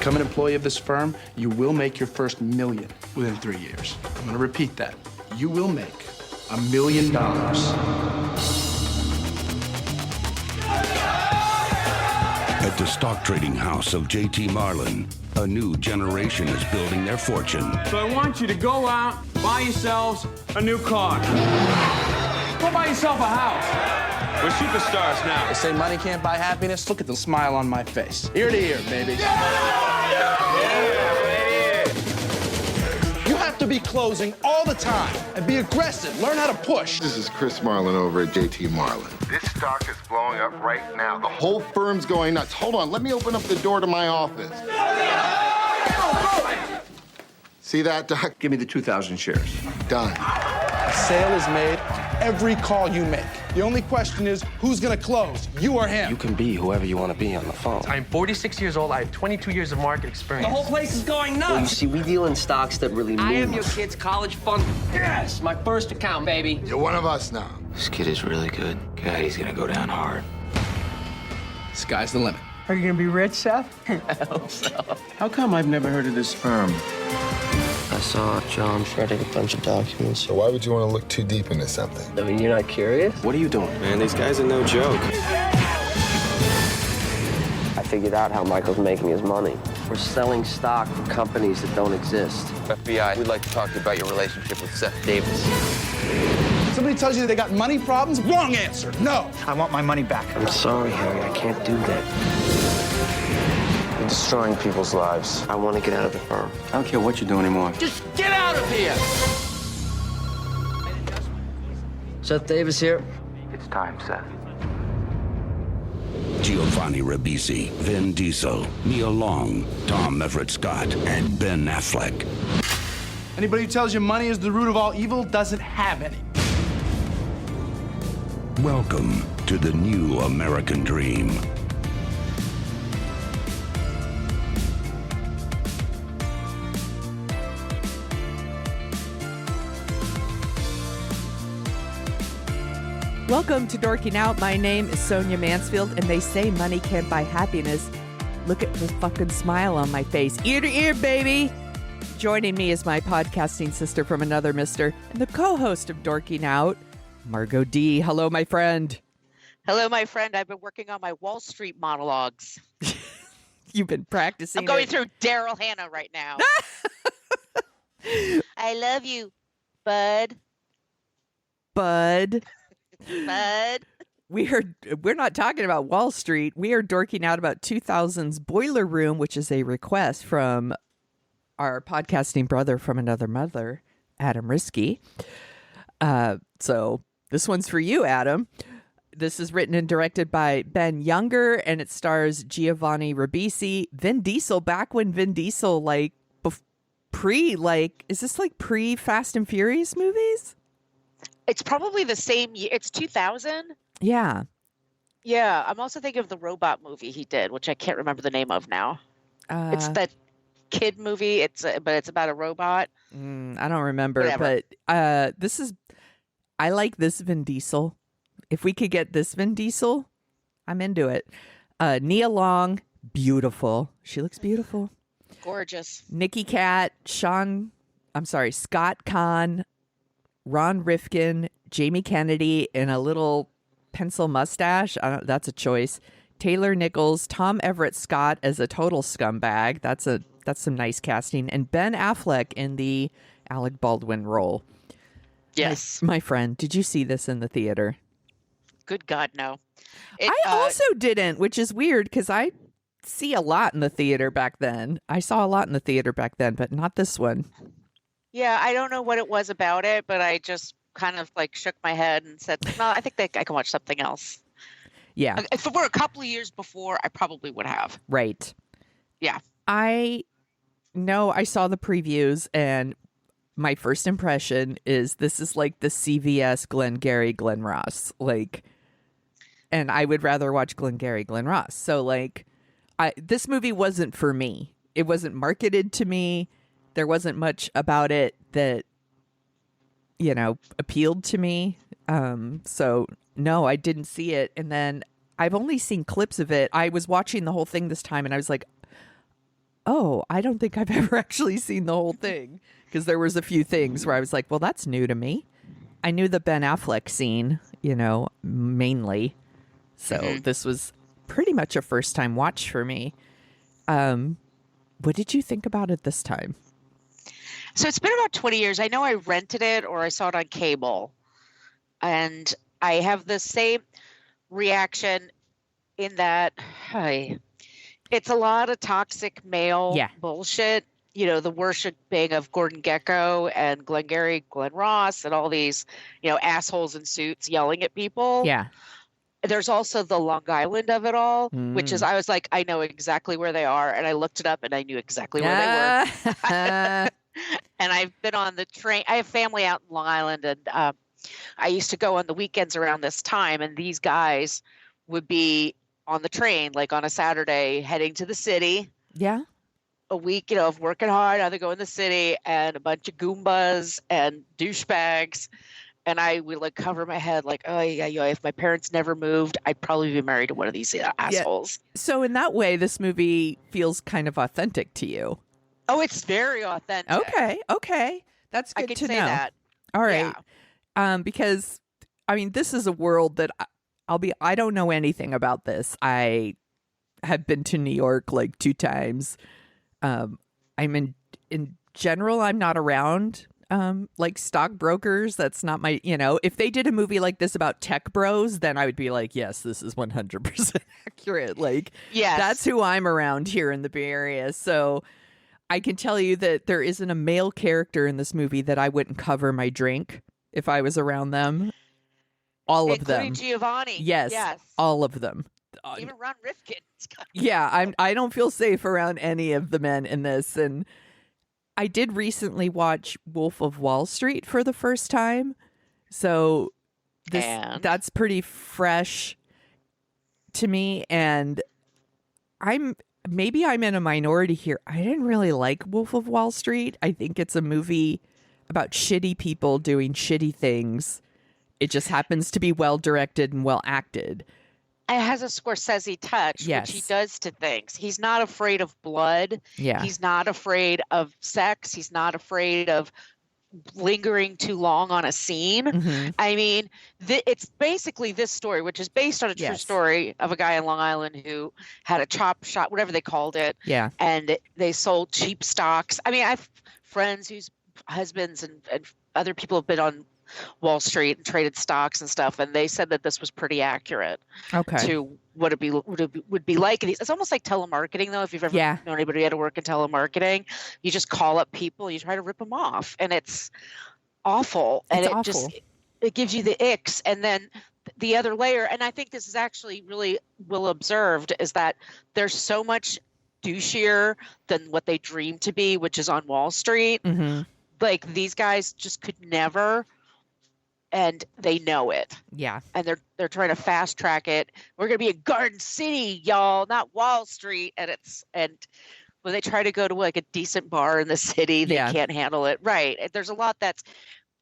Become an employee of this firm, you will make your first million within 3 years. I'm gonna repeat that. You will make $1 million. At the stock trading house of J.T. Marlin, a new generation is building their fortune. So I want you to go out, buy yourselves a new car. Go buy yourself a house. We're superstars now. They say money can't buy happiness. Look at the smile on my face. Ear to ear, baby. You have to be closing all the time and be aggressive. Learn how to push. This is Chris Marlin over at J.T. Marlin. This stock is blowing up right now. The whole firm's going nuts. Hold on, let me open up the door to my office. See that, Doc? Give me the 2,000 shares. Done. A sale is made every call you make. The only question is, who's gonna close, you or him? You can be whoever you want to be on the phone. I'm 46 years old. I have 22 years of market experience. The whole place is going nuts. Well, you see, we deal in stocks that really move. I am your kid's college fund. Yes, my first account, baby. You're one of us now. This kid is really good. God, he's gonna go down hard. Sky's the limit. Are you gonna be rich, Seth? I hope so. How come I've never heard of this firm? I saw John shredding a bunch of documents. So why would you want to look too deep into something? I mean, you're not curious? What are you doing? Man, these guys are no joke. I figured out how Michael's making his money. We're selling stock for companies that don't exist. FBI, we'd like to talk to you about your relationship with Seth Davis. Somebody tells you they got money problems, wrong answer, no. I want my money back. I'm sorry, Harry. I can't do that. You're destroying people's lives. I want to get out of the firm. I don't care what you do anymore. Just get out of here! Seth Davis here. It's time, Seth. Giovanni Ribisi, Vin Diesel, Neil Long, Tom Everett Scott, and Ben Affleck. Anybody who tells you money is the root of all evil doesn't have any. Welcome to the new American dream. Welcome to Dorking Out. My name is Sonia Mansfield, and they say money can't buy happiness. Look at the fucking smile on my face. Ear to ear, baby. Joining me is my podcasting sister from another mister and the co-host of Dorking Out, Margot D. Hello, my friend. Hello, my friend. I've been working on my Wall Street monologues. You've been practicing. I'm going through Daryl Hannah right now. I love you, bud. Bud. Bud. We're not talking about Wall Street. We are dorking out about 2000's Boiler Room, which is a request from our podcasting brother from another mother, Adam Risky. So this one's for you, Adam. This is written and directed by Ben Younger, and it stars Giovanni Ribisi, Vin Diesel, back when Vin Diesel, is this like pre Fast and Furious movies? It's probably the same year. It's 2000. Yeah. Yeah. I'm also thinking of the robot movie he did, which I can't remember the name of now. It's that kid movie. But it's about a robot. I don't remember. Whatever. But I like this Vin Diesel. If we could get this Vin Diesel, I'm into it. Nia Long, beautiful. She looks beautiful. Gorgeous. Nikki Cat, Scott Kahn, Ron Rifkin, Jamie Kennedy in a little pencil mustache. That's a choice. Taylor Nichols, Tom Everett Scott as a total scumbag. That's some nice casting. And Ben Affleck in the Alec Baldwin role. Yes. My friend, did you see this in the theater? Good God, no. I also didn't, which is weird because I see a lot in the theater back then. I saw a lot in the theater back then, but not this one. Yeah, I don't know what it was about it, but I just kind of shook my head and said, no, I think I can watch something else. Yeah. If it were a couple of years before, I probably would have. Right. Yeah. I saw the previews, and my first impression is this is like the CVS Glengarry Glen Ross. And I would rather watch Glengarry Glen Ross. So this movie wasn't for me. It wasn't marketed to me. There wasn't much about it that, appealed to me. So no, I didn't see it. And then I've only seen clips of it. I was watching the whole thing this time and I was like, oh, I don't think I've ever actually seen the whole thing, because there was a few things where I was like, well, that's new to me. I knew the Ben Affleck scene, mainly. So this was pretty much a first-time watch for me. What did you think about it this time? So it's been about 20 years. I know I rented it or I saw it on cable. And I have the same reaction in that it's a lot of toxic male bullshit. The worshiping of Gordon Gekko and Glengarry Glen Ross and all these, assholes in suits yelling at people. Yeah. There's also the Long Island of it all, which is, I was like, I know exactly where they are. And I looked it up and I knew exactly where they were. And I've been on the train. I have family out in Long Island. And I used to go on the weekends around this time. And these guys would be on the train, like on a Saturday, heading to the city. Yeah. A week, of working hard. Now they go in the city and a bunch of Goombas and douchebags. And I would like cover my head like, oh, yeah, if my parents never moved, I'd probably be married to one of these assholes. Yeah. So in that way, this movie feels kind of authentic to you. Oh, it's very authentic. Okay. That's good I can to say know. That. All right. Yeah. Because, this is a world that I don't know anything about this. I have been to New York like 2 times. I'm in general, I'm not around like stockbrokers. That's not my, if they did a movie like this about tech bros, then I would be like, yes, this is 100% accurate. Like, yes. That's who I'm around here in the Bay Area. So I can tell you that there isn't a male character in this movie that I wouldn't cover my drink if I was around them. All of them. Including Giovanni. Yes. All of them. Even Ron Rifkin. Yeah, I don't feel safe around any of the men in this. And I did recently watch Wolf of Wall Street for the first time. So that's pretty fresh to me. And maybe I'm in a minority here. I didn't really like Wolf of Wall Street. I think it's a movie about shitty people doing shitty things. It just happens to be well directed and well acted. It has a Scorsese touch, which he does to things. He's not afraid of blood. Yeah. He's not afraid of sex. He's not afraid of lingering too long on a scene. Mm-hmm. I mean, it's basically this story, which is based on a true story of a guy in Long Island who had a chop shop, whatever they called it. Yeah. And they sold cheap stocks. I mean, I have friends whose husbands and other people have been on Wall Street and traded stocks and stuff, and they said that this was pretty accurate to what it would be like. It's almost like telemarketing, though. If you've ever known anybody who had to work in telemarketing, you just call up people and you try to rip them off, and it's awful. And it gives you the icks. And then the other layer, and I think this is actually really well observed, is that there's so much douchier than what they dream to be, which is on Wall Street. Mm-hmm. Like, these guys just could never. And they know it. Yeah. And they're trying to fast track it. We're going to be in Garden City, y'all, not Wall Street. And when they try to go to like a decent bar in the city, they can't handle it. Right. There's a lot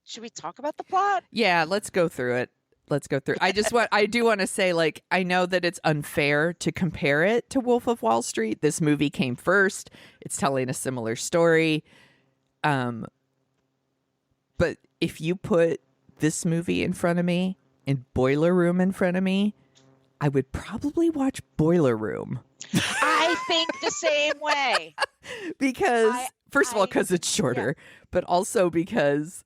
should we talk about the plot? Yeah, let's go through it. I do want to say, like, I know that it's unfair to compare it to Wolf of Wall Street. This movie came first. It's telling a similar story. But if you put this movie in front of me and Boiler Room in front of me, I would probably watch Boiler Room. I think the same way. Because, first of all, because it's shorter, but also because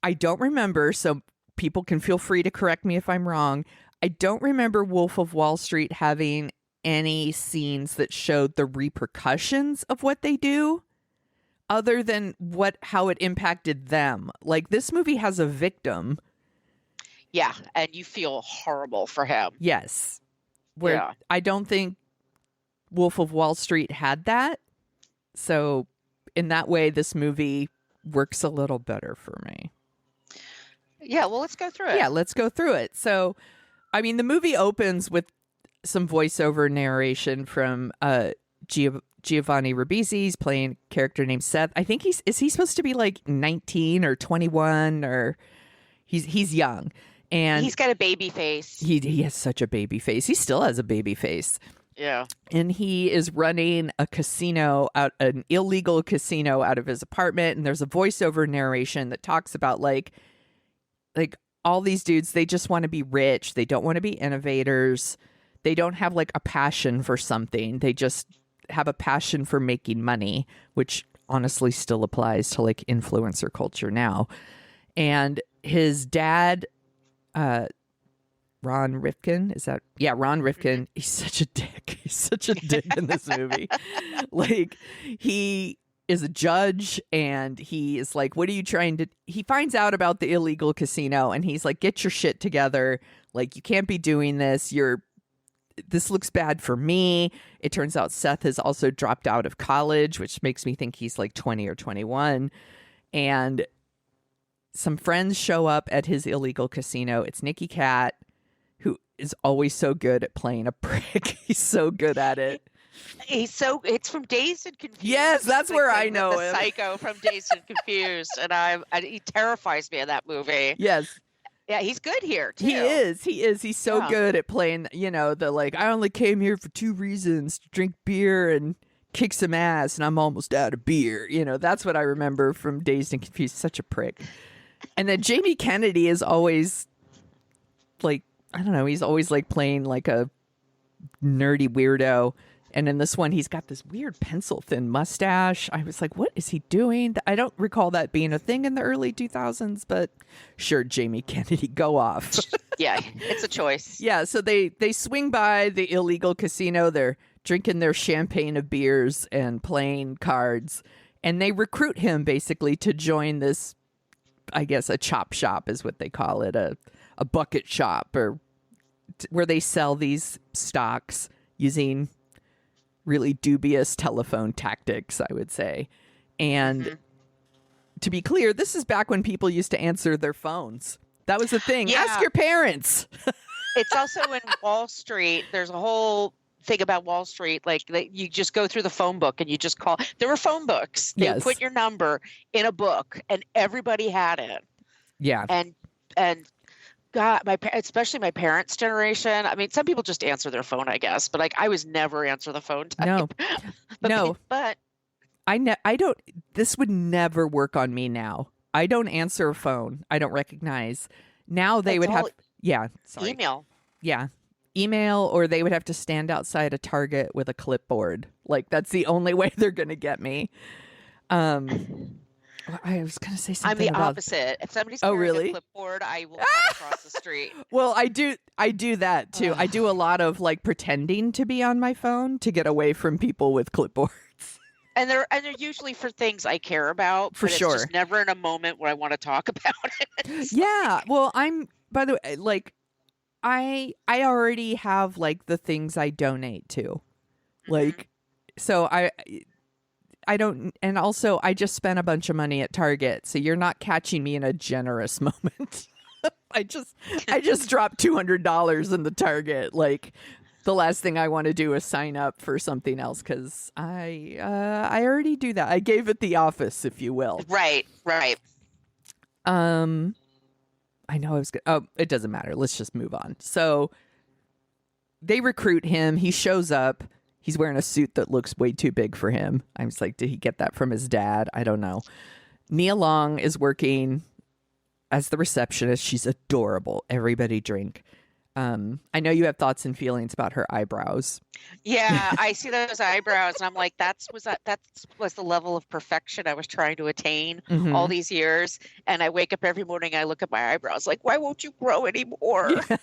I don't remember, so people can feel free to correct me if I'm wrong. I don't remember Wolf of Wall Street having any scenes that showed the repercussions of what they do, other than how it impacted them. Like, this movie has a victim. Yeah, and you feel horrible for him. Yes. Where I don't think Wolf of Wall Street had that. So in that way, this movie works a little better for me. Yeah, well, let's go through it. Yeah, let's go through it. So, I mean, the movie opens with some voiceover narration from Giovanni Ribisi. He's playing a character named Seth. I think is he supposed to be like 19 or 21, or he's young, and he's got a baby face. He has such a baby face. He still has a baby face. Yeah. And he is running an illegal casino out of his apartment. And there's a voiceover narration that talks about like all these dudes, they just want to be rich. They don't want to be innovators. They don't have like a passion for something. They just have a passion for making money, which honestly still applies to like influencer culture now. And his dad, Ron Rifkin, Ron Rifkin. He's such a dick. He's such a dick in this movie. Like, he is a judge, and he is like, what are you trying to... He finds out about the illegal casino, and he's like, get your shit together. Like, you can't be doing this. This looks bad for me. It turns out Seth has also dropped out of college, which makes me think he's like 20 or 21. And some friends show up at his illegal casino. It's Nicky Cat, who is always so good at playing a prick. He's so good at it. It's from Dazed and Confused. Yes, that's where I know him. The psycho from Dazed and Confused. And he terrifies me in that movie. Yes. Yeah, he's good here, too. He is. He's so good at playing, the like, I only came here for 2 reasons, to drink beer and kick some ass, and I'm almost out of beer. That's what I remember from Dazed and Confused. Such a prick. And then Jamie Kennedy is always like, I don't know, he's always like playing like a nerdy weirdo. And in this one, he's got this weird pencil-thin mustache. I was like, what is he doing? I don't recall that being a thing in the early 2000s, but sure, Jamie Kennedy, go off. Yeah, it's a choice. Yeah, so they swing by the illegal casino. They're drinking their champagne of beers and playing cards. And they recruit him, basically, to join this, I guess, a chop shop is what they call it, a bucket shop, or where they sell these stocks using really dubious telephone tactics, I would say. And to be clear, this is back when people used to answer their phones. That was the thing. Yeah. Ask your parents. It's also in Wall Street. There's a whole thing about Wall Street. Like, you just go through the phone book and you just call. There were phone books. They put your number in a book, and everybody had it. Yeah. And God, especially my parents' generation. I mean, some people just answer their phone, I guess, but like, I was never answer the phone type. No, but I don't. This would never work on me now. I don't answer a phone. I don't recognize. Now they would have email. Yeah, email, or they would have to stand outside a Target with a clipboard. Like, that's the only way they're going to get me. I was going to say something. I'm the opposite. If somebody's carrying a clipboard, I will run across the street. Well, I do that too. I do a lot of like pretending to be on my phone to get away from people with clipboards. And they're usually for things I care about. For sure. It's just never in a moment where I want to talk about it. Yeah. Well, by the way, like, I already have like the things I donate to. Like, so I don't, and also I just spent a bunch of money at Target, so you're not catching me in a generous moment. I just dropped $200 in the Target. Like, the last thing I want to do is sign up for something else, because I already do that. I gave it the office, if you will. Right. I know I was good. Oh, it doesn't matter. Let's just move on. So they recruit him. He shows up. He's wearing a suit that looks way too big for him. I was like, did he get that from his dad? I don't know. Nia Long is working as the receptionist. She's adorable. Everybody drink. I know you have thoughts and feelings about her eyebrows. Yeah, I see those eyebrows, and I'm like, that was the level of perfection I was trying to attain all these years. And I wake up every morning, I look at my eyebrows, like, why won't you grow anymore? Yeah.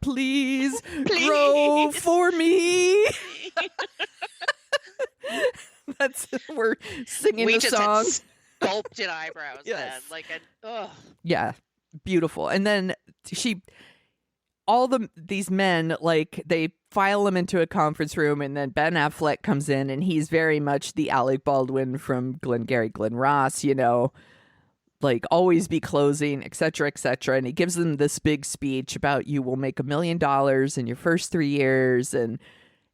Please grow for me. We're singing the song. Had sculpted eyebrows. Yes. Then. Yeah, beautiful. And then these men, like, they file him into a conference room, and then Ben Affleck comes in, and he's very much the Alec Baldwin from Glengarry Glen Ross, like, always be closing, et cetera, and he gives them this big speech about, you will make $1 million in your first 3 years, and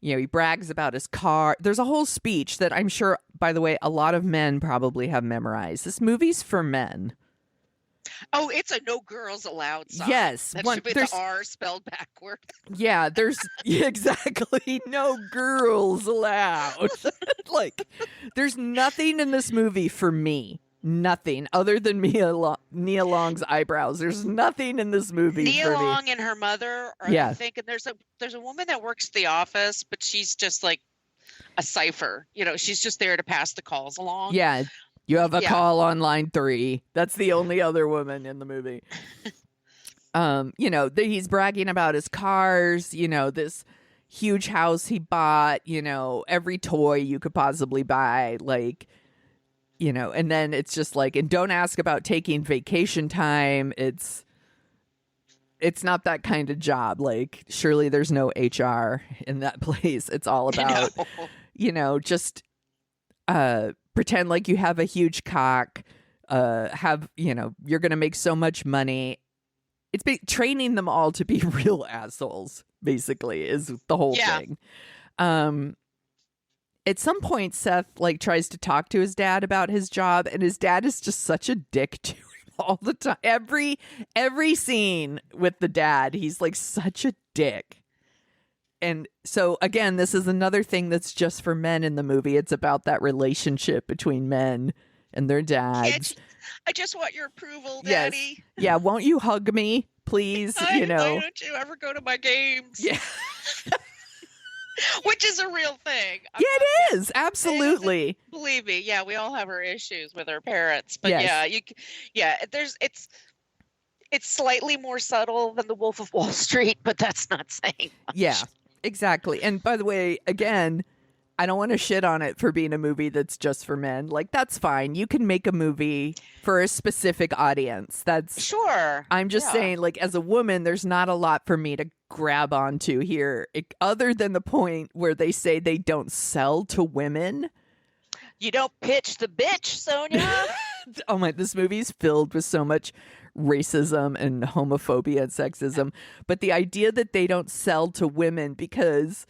he brags about his car. There's a whole speech that I'm sure, by the way, a lot of men probably have memorized. This movie's for men. Oh, it's a no girls allowed sign. Yes, that should be the R spelled backward. Yeah, there's exactly no girls allowed. Like, there's nothing in this movie for me. Nothing other than Nia Long's eyebrows. There's nothing in this movie Nia for Long me. and her mother are thinking there's a woman that works at the office, but she's just like a cipher. You know, she's just there to pass the calls along. Yeah, you have a call on line 3. That's the only other woman in the movie. You know, he's bragging about his cars, you know, this huge house he bought, you know, every toy you could possibly buy, like, you know, and then it's just like, and don't ask about taking vacation time. It's not that kind of job. Like, surely there's no HR in that place. It's all about, you know, just pretend like you have a huge cock, you know, you're going to make so much money. It's training them all to be real assholes, basically, is the whole thing. At some point, Seth like tries to talk to his dad about his job, and his dad is just such a dick to him all the time. Every scene with the dad, he's like such a dick. And so again, this is another thing that's just for men in the movie. It's about that relationship between men and their dads. I just want your approval, Daddy. Yes. Yeah, won't you hug me, please? You know. Why don't you ever go to my games? Yeah. Which is a real thing. It is. Absolutely. Believe me. Yeah, we all have our issues with our parents. But it's slightly more subtle than The Wolf of Wall Street, but that's not saying much. Yeah, exactly. And by the way, again, I don't want to shit on it for being a movie that's just for men. Like, that's fine. You can make a movie for a specific audience. That's sure. I'm just saying, like, as a woman, there's not a lot for me to grab onto here, other than the point where they say they don't sell to women. You don't pitch the bitch, Sonia. Oh my! This movie's filled with so much racism and homophobia and sexism, but the idea that they don't sell to women because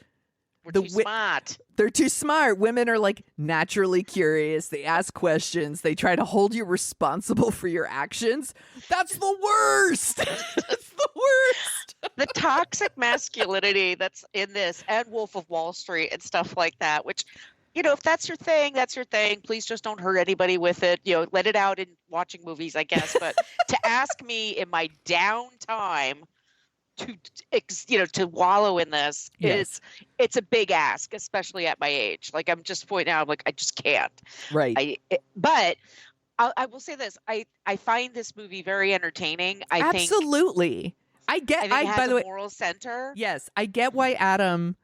too smart. They're too smart. Women are like naturally curious. They ask questions. They try to hold you responsible for your actions. That's the worst. That's the worst. The toxic masculinity that's in this and Wolf of Wall Street and stuff like that, which, you know, if that's your thing, that's your thing. Please just don't hurt anybody with it. You know, let it out in watching movies, I guess. But to ask me in my downtime to wallow in this it's a big ask, especially at my age. Like, I'm just pointing out, like, I just can't. Right. But I will say this: I find this movie very entertaining. Absolutely. I get. It has by the way, moral center. Yes, I get why Adam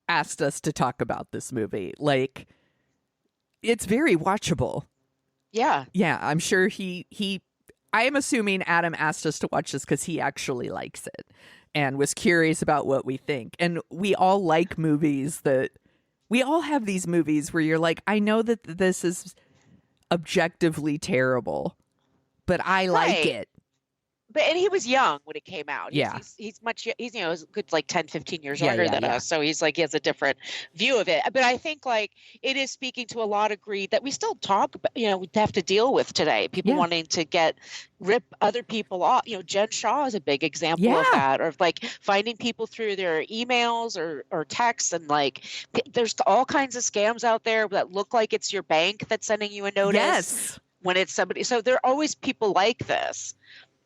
asked us to talk about this movie. Like, it's very watchable. Yeah. Yeah, I'm sure I am assuming Adam asked us to watch this because he actually likes it and was curious about what we think. And we all like movies we all have these movies where you're like, I know that this is objectively terrible, but I like it. And he was young when it came out. He's you know, he's good, like 10, 15 years younger than us. So he's like, he has a different view of it. But I think like it is speaking to a lot of greed that we still talk about, you know, we have to deal with today. People wanting to rip other people off. You know, Jen Shaw is a big example of that, or like finding people through their emails or texts. And like, there's all kinds of scams out there that look like it's your bank that's sending you a notice when it's somebody. So there are always people like this.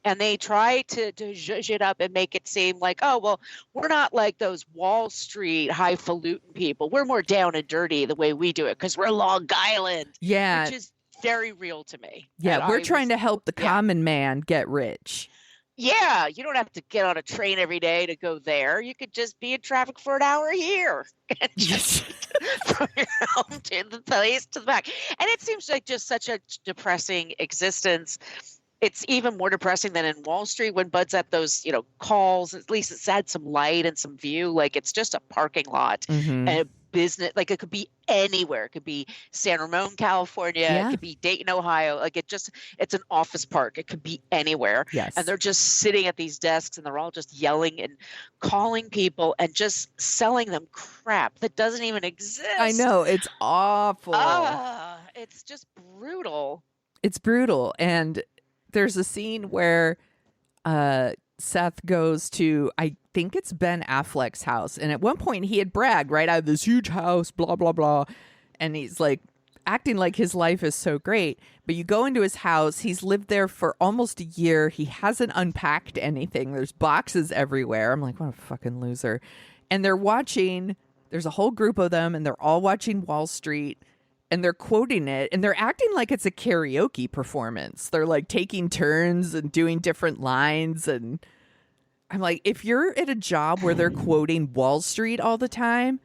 And they try to zhuzh it up and make it seem like, oh, well, we're not like those Wall Street highfalutin people. We're more down and dirty the way we do it because we're Long Island. Yeah. Which is very real to me. Yeah, and we're trying to help the common man get rich. Yeah, you don't have to get on a train every day to go there. You could just be in traffic for an hour here. And just from your home to the place to the back. And it seems like just such a depressing existence. It's even more depressing than in Wall Street when Bud's at those, you know, calls. At least it's had some light and some view. Like, it's just a parking lot and a business. Like, it could be anywhere. It could be San Ramon, California. It could be Dayton, Ohio. Like, it's an office park. It could be anywhere. Yes. And they're just sitting at these desks and they're all just yelling and calling people and just selling them crap that doesn't even exist. I know. It's awful. It's just brutal. It's brutal. And there's a scene where Seth goes to, I think it's Ben Affleck's house. And at one point he had bragged, right? I have this huge house, blah, blah, blah. And he's like acting like his life is so great. But you go into his house. He's lived there for almost a year. He hasn't unpacked anything. There's boxes everywhere. I'm like, what a fucking loser. And they're watching, there's a whole group of them, and they're all watching Wall Street. And they're quoting it, and they're acting like it's a karaoke performance. They're like taking turns and doing different lines. And I'm like, if you're at a job where they're quoting Wall Street all the time,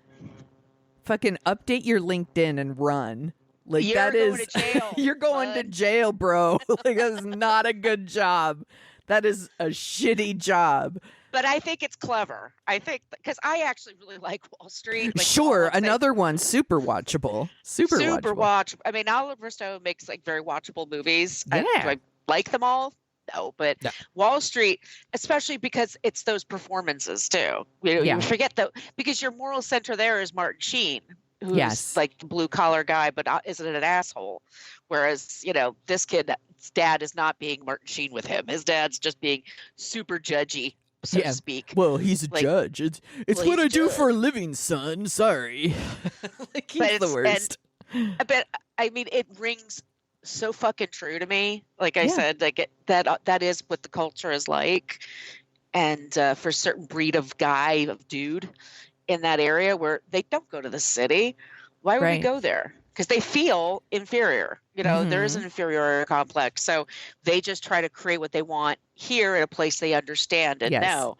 fucking update your LinkedIn and run. Like You're going to jail, you're going to jail, bro. Like that's not a good job. That is a shitty job. But I think it's clever. I think because I actually really like Wall Street. Like, sure, another one, super watchable. Super watchable. I mean, Oliver Stone makes like very watchable movies. Yeah. Do I like them all? No, but no. Wall Street, especially because it's those performances too. You forget that because your moral center there is Martin Sheen, who's like the blue collar guy, but isn't an asshole. Whereas, this kid's dad is not being Martin Sheen with him. His dad's just being super judgy, so to speak. Well, he's a judge. It's what I do for a living, son. Sorry. Like he's the worst. But I mean, it rings so fucking true to me. Like I said, like that is what the culture is like. And for a certain breed of guy, of dude in that area where they don't go to the city, why would we go there? Because they feel inferior. There is an inferiority complex. So they just try to create what they want here in a place they understand and know.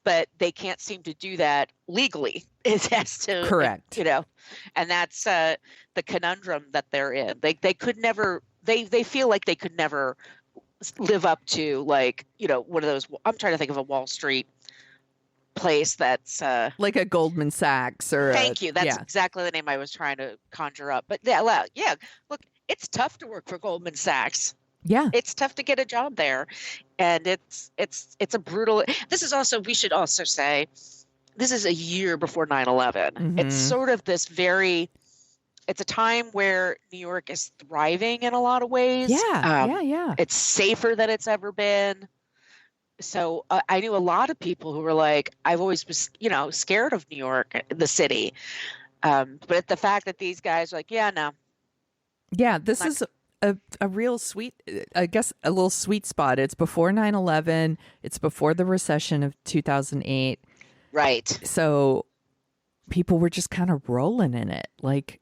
But they can't seem to do that legally. It has to. Correct. And that's the conundrum that they're in. They could never, they feel like they could never live up to like, one of those, I'm trying to think of a Wall Street place that's like a Goldman Sachs or thank you. That's exactly the name I was trying to conjure up. But look, it's tough to work for Goldman Sachs. Yeah. It's tough to get a job there. And it's a brutal, this is also, we should also say, this is a year before 9/11. Mm-hmm. It's sort of this it's a time where New York is thriving in a lot of ways. Yeah. It's safer than it's ever been. So I knew a lot of people who were like, I've always was, scared of New York, the city. But the fact that these guys are like, no. Yeah, this is a real sweet, I guess, a little sweet spot. It's before 9/11. It's before the recession of 2008. Right. So people were just kind of rolling in it. Like,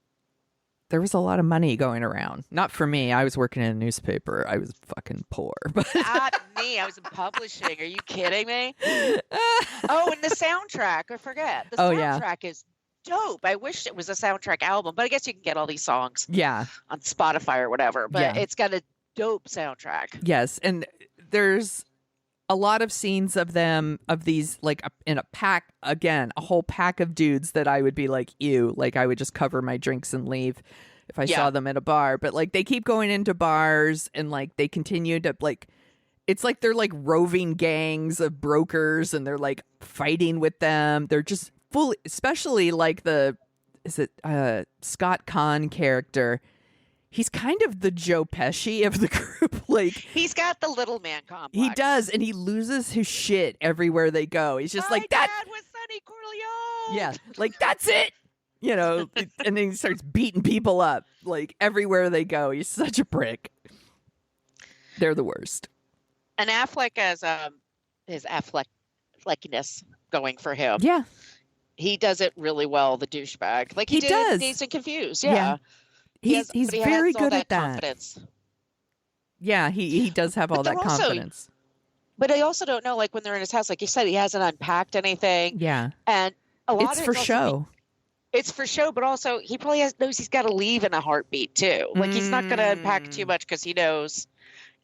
there was a lot of money going around. Not for me. I was working in a newspaper. I was fucking poor. But not me. I was in publishing. Are you kidding me? Oh, and the soundtrack. I forget. The soundtrack is dope. I wish it was a soundtrack album, but I guess you can get all these songs on Spotify or whatever. But it's got a dope soundtrack. Yes. And there's a lot of scenes of them, of these, like in a pack, again, a whole pack of dudes that I would be like, ew, like I would just cover my drinks and leave if I saw them at a bar. But like they keep going into bars and like they continue to like, it's like they're like roving gangs of brokers and they're like fighting with them. They're just fully, especially like Scott Conn character. He's kind of the Joe Pesci of the group. Like he's got the little man complex. He does, and he loses his shit everywhere they go. He's just like that. Dad was Sonny Corleone. Yeah, like that's it. And then he starts beating people up like everywhere they go. He's such a prick. They're the worst. And Affleck has his Affleck-fleckiness going for him. Yeah, he does it really well. The douchebag, like he did Dazed and Confused. Yeah. He's very good at that. Confidence. Yeah, he does have all that confidence. But I also don't know, like when they're in his house, like you said, he hasn't unpacked anything. Yeah, and a lot it's of for show. It's for show, but also he probably knows he's got to leave in a heartbeat too. Like he's not going to unpack too much because he knows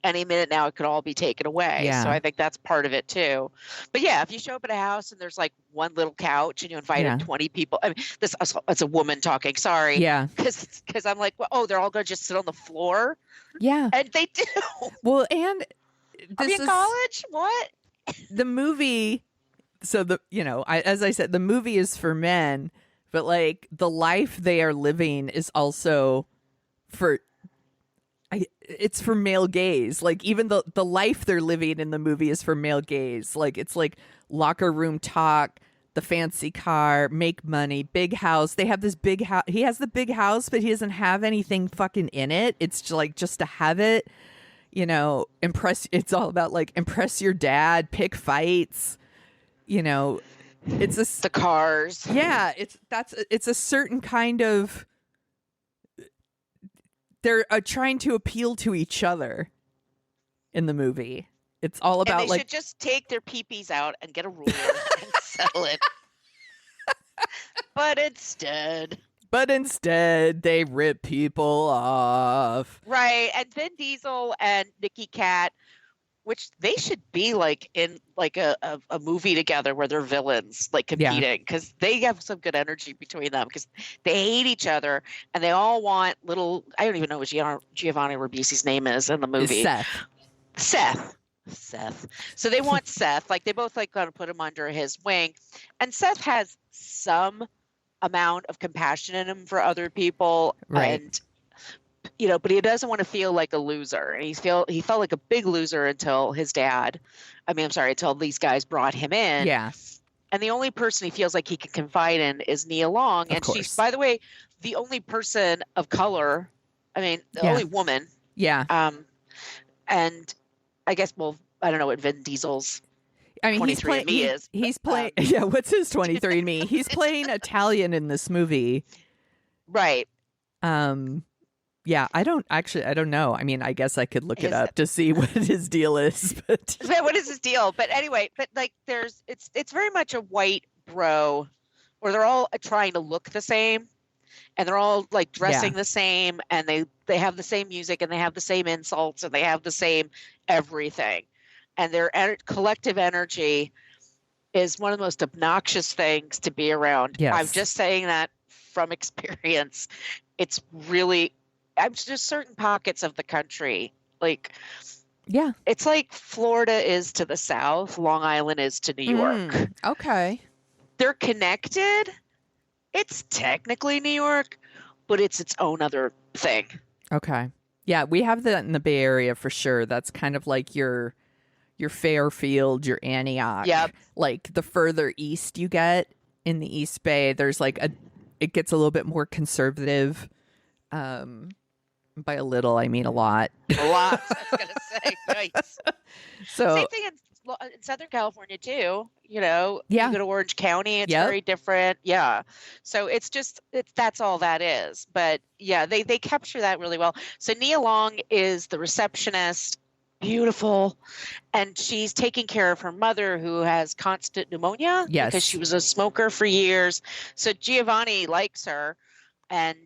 any minute now it could all be taken away. Yeah. So I think that's part of it too. But yeah, if you show up at a house and there's like one little couch and you invited 20 people, I mean, it's a woman talking. Sorry. Yeah. Because I'm like, well, they're all going to just sit on the floor. Yeah. And they do. Well, and are you in college? What? The movie. So as I said, the movie is for men, but like the life they are living is also for. it's for male gaze. Like even the life they're living in the movie is for male gaze. Like it's like locker room talk, the fancy car, make money, big house. They have this big house. He has the big house, but he doesn't have anything fucking in it. It's like just to have it, you know, impress. It's all about like impress your dad, pick fights, you know, it's the cars. Yeah. It's a certain kind of, they're trying to appeal to each other in the movie. It's all about and they should just take their peepees out and get a ruler and settle it. But instead, they rip people off. Right. And Vin Diesel and Nikki Cat, which they should be like in like a movie together where they're villains, like competing, because they have some good energy between them because they hate each other and they all want little, I don't even know what Giovanni Ribisi's name is in the movie. Seth. So they want Seth, like they both like got to put him under his wing. And Seth has some amount of compassion in him for other people. Right. And, you know, but he doesn't want to feel like a loser. And he felt like a big loser until until these guys brought him in. Yeah. And the only person he feels like he can confide in is Nia Long. And she's, by the way, the only person of color. The only woman. Yeah. And I guess, I don't know what Vin Diesel's 23andMe is. He's playing. Yeah, what's his 23andMe? He's playing Italian in this movie. Right. Yeah, I don't know. I mean, I guess I could look it up to see what his deal is. But what is his deal? But anyway, it's very much a white bro, where they're all trying to look the same. And they're all like dressing the same, and they have the same music, and they have the same insults, and they have the same everything. And their collective energy is one of the most obnoxious things to be around. Yes. I'm just saying that from experience. It's really, just certain pockets of the country. Like, yeah, it's like Florida is to the south, Long Island is to New York. Okay. They're connected. It's technically New York, but it's its own other thing. Okay. Yeah, we have that in the Bay Area for sure. That's kind of like your Fairfield, your Antioch. Yep. Like the further east you get in the East Bay, there's like it gets a little bit more conservative. By a little, I mean a lot. A lot, I was going to say. Nice. So, same thing in Southern California too. You know, you go to Orange County, it's very different. Yeah. So that's all that is. But yeah, they capture that really well. So Nia Long is the receptionist, beautiful, and she's taking care of her mother who has constant pneumonia. Yes. Because she was a smoker for years. So Giovanni likes her, and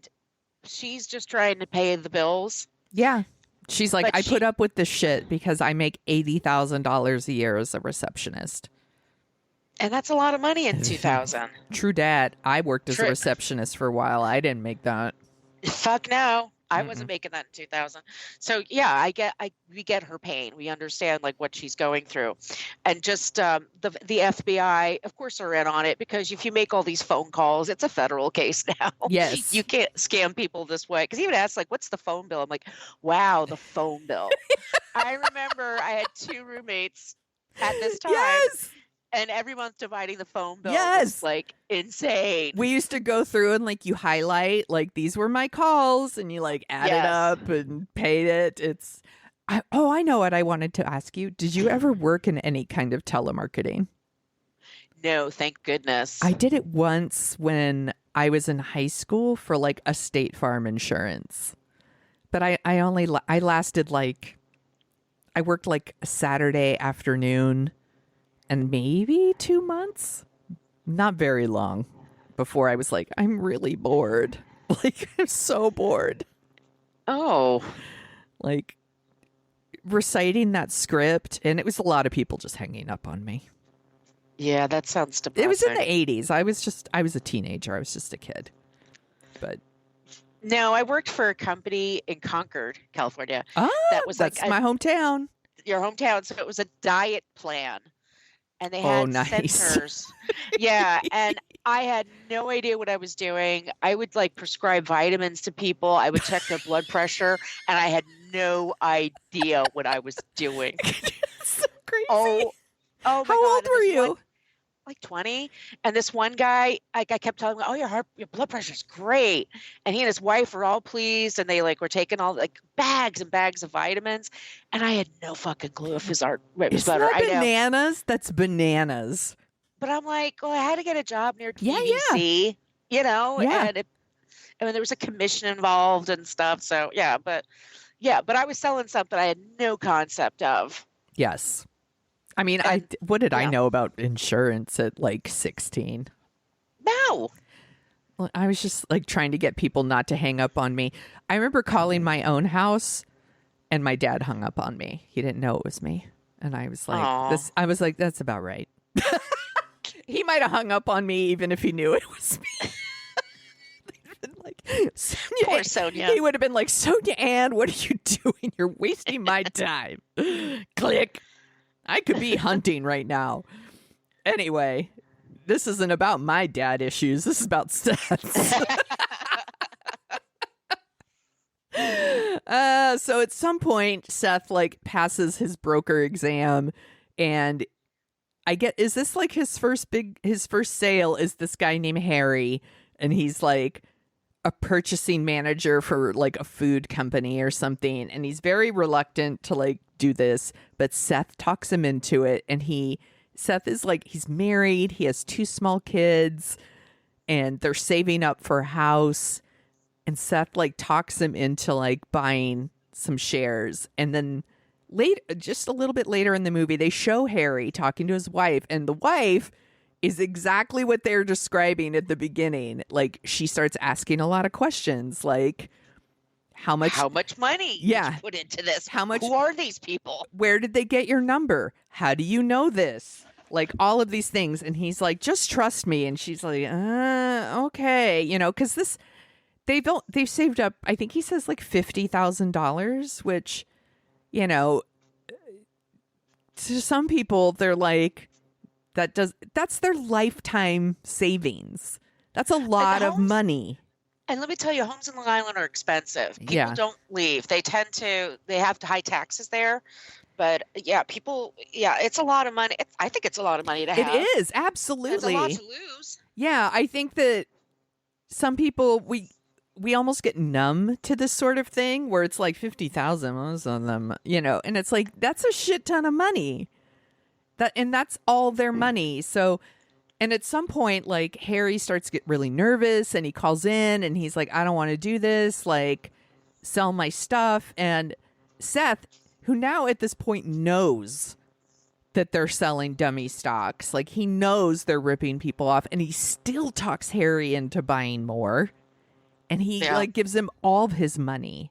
she's just trying to pay the bills. Yeah. She's like, I put up with this shit because I make $80,000 a year as a receptionist. And that's a lot of money in 2000. True dat. I worked as a receptionist for a while. I didn't make that. Fuck no. I wasn't making that in 2000. So yeah, we get her pain. We understand like what she's going through. And just the FBI, of course, are in on it because if you make all these phone calls, it's a federal case now. Yes. You can't scam people this way. Because he would ask like, what's the phone bill? I'm like, wow, the phone bill. I remember I had 2 roommates at this time. Yes. And every month dividing the phone bill was like insane. We used to go through and like you highlight like these were my calls and you like add it up and paid it. I know what I wanted to ask you. Did you ever work in any kind of telemarketing? No, thank goodness. I did it once when I was in high school for like a State Farm insurance. But I lasted like, I worked like a Saturday afternoon and maybe 2 months, not very long, before I was like, I'm really bored. Like, I'm so bored. Oh. Like, reciting that script, and it was a lot of people just hanging up on me. Yeah, that sounds depressing. It was in the 80s. I was a teenager. I was just a kid. But no, I worked for a company in Concord, California. Oh, that's my hometown. Your hometown. So it was a diet plan. And they had nice. sensors. Yeah. And I had no idea what I was doing. I would like prescribe vitamins to people. I would check their blood pressure, and I had no idea what I was doing. So crazy. Oh my God. How old were you? Like 20. And this one guy, I kept telling him, "Oh, your blood pressure's great." And he and his wife were all pleased, and they like were taking all like bags and bags of vitamins. And I had no fucking clue if his art was Isn't better. that bananas? That's bananas. But I'm like, well, I had to get a job near DVC, you know, and there was a commission involved and stuff. So but I was selling something I had no concept of. Yes. I mean, what did I know about insurance at like 16? No. Well, I was just like trying to get people not to hang up on me. I remember calling my own house and my dad hung up on me. He didn't know it was me. And I was like, that's about right. He might have hung up on me even if he knew it was me. Poor Sonia. He would have been like, Sonia Ann, what are you doing? You're wasting my time. Click. I could be hunting right now. Anyway, this isn't about my dad issues. This is about Seth's. So at some point, Seth like passes his broker exam, and is this like his first sale is this guy named Harry, and he's like a purchasing manager for like a food company or something, and he's very reluctant to like do this, but Seth talks him into it. And Seth is like, he's married, he has 2 small kids, and they're saving up for a house, and Seth like talks him into like buying some shares. And then just a little bit later in the movie, they show Harry talking to his wife, and the wife is exactly what they're describing at the beginning. Like, she starts asking a lot of questions, like how much money did you put into this? Who are these people? Where did they get your number? How do you know this? Like all of these things. And he's like, just trust me. And she's like, okay, you know, because they've saved up, I think he says like $50,000, which, you know, to some people they're like, that's their lifetime savings. That's a lot of money. And let me tell you, homes in Long Island are expensive. People don't leave. They have high taxes there. But it's a lot of money. I think it's a lot of money to have. It is, absolutely. There's a lot to lose. Yeah, I think that some people, we almost get numb to this sort of thing where it's like 50,000 most of them, you know, and it's like, that's a shit ton of money. And that's all their money. So, and at some point, like, Harry starts to get really nervous, and he calls in and he's like, I don't want to do this, like, sell my stuff. And Seth, who now at this point knows that they're selling dummy stocks, like, he knows they're ripping people off, and he still talks Harry into buying more. And he like gives him all of his money.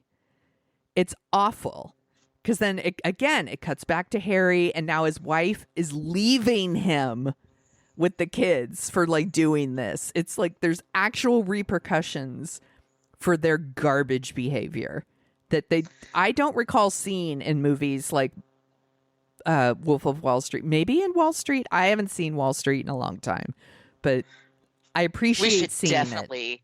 It's awful. Because then it cuts back to Harry, and now his wife is leaving him with the kids for like doing this. It's like there's actual repercussions for their garbage behavior that I don't recall seeing in movies like Wolf of Wall Street. Maybe in Wall Street. I haven't seen Wall Street in a long time, but I appreciate seeing it. We should definitely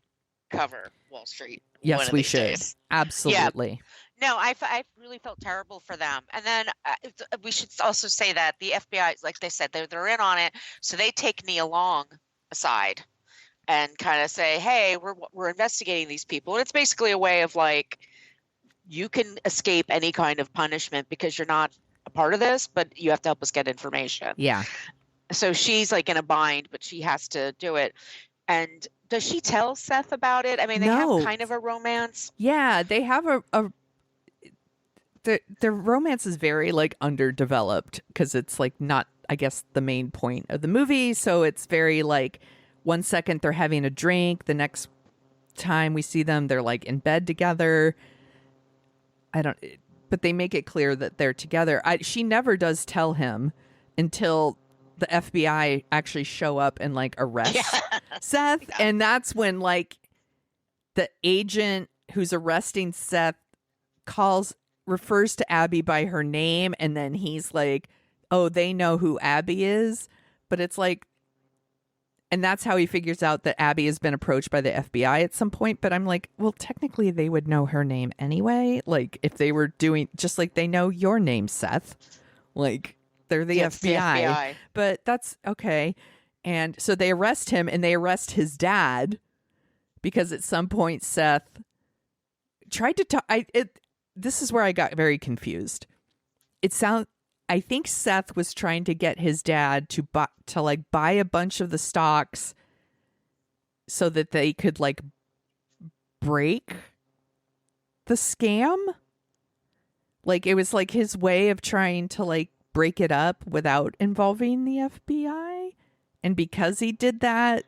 cover Wall Street. Yes, we should. Days. Absolutely. Yeah. No, I really felt terrible for them. And then we should also say that the FBI, like they said, they're in on it. So they take Nia Long aside and kind of say, hey, we're investigating these people. And it's basically a way of like, you can escape any kind of punishment because you're not a part of this, but you have to help us get information. Yeah. So she's like in a bind, but she has to do it. And does she tell Seth about it? I mean, they have kind of a romance. Yeah, they have their romance is very like underdeveloped because it's like not, I guess, the main point of the movie. So it's very like 1 second they're having a drink, the next time we see them they're like in bed together. But they make it clear that they're together. She never does tell him until the FBI actually show up and like arrest Seth. And that's when like the agent who's arresting Seth refers to Abby by her name, and then he's like, oh, they know who Abby is. But it's like, And that's how he figures out that Abby has been approached by the FBI at some point. But I'm like, well, technically they would know her name anyway. Like if they were doing, just like they know your name, Seth. Like they're the FBI. The FBI. But that's okay. And so they arrest him and they arrest his dad because at some point Seth tried to talk. This is where I got very confused. I think Seth was trying to get his dad to buy a bunch of the stocks so that they could like break the scam. Like it was like his way of trying to like break it up without involving the FBI. And because he did that,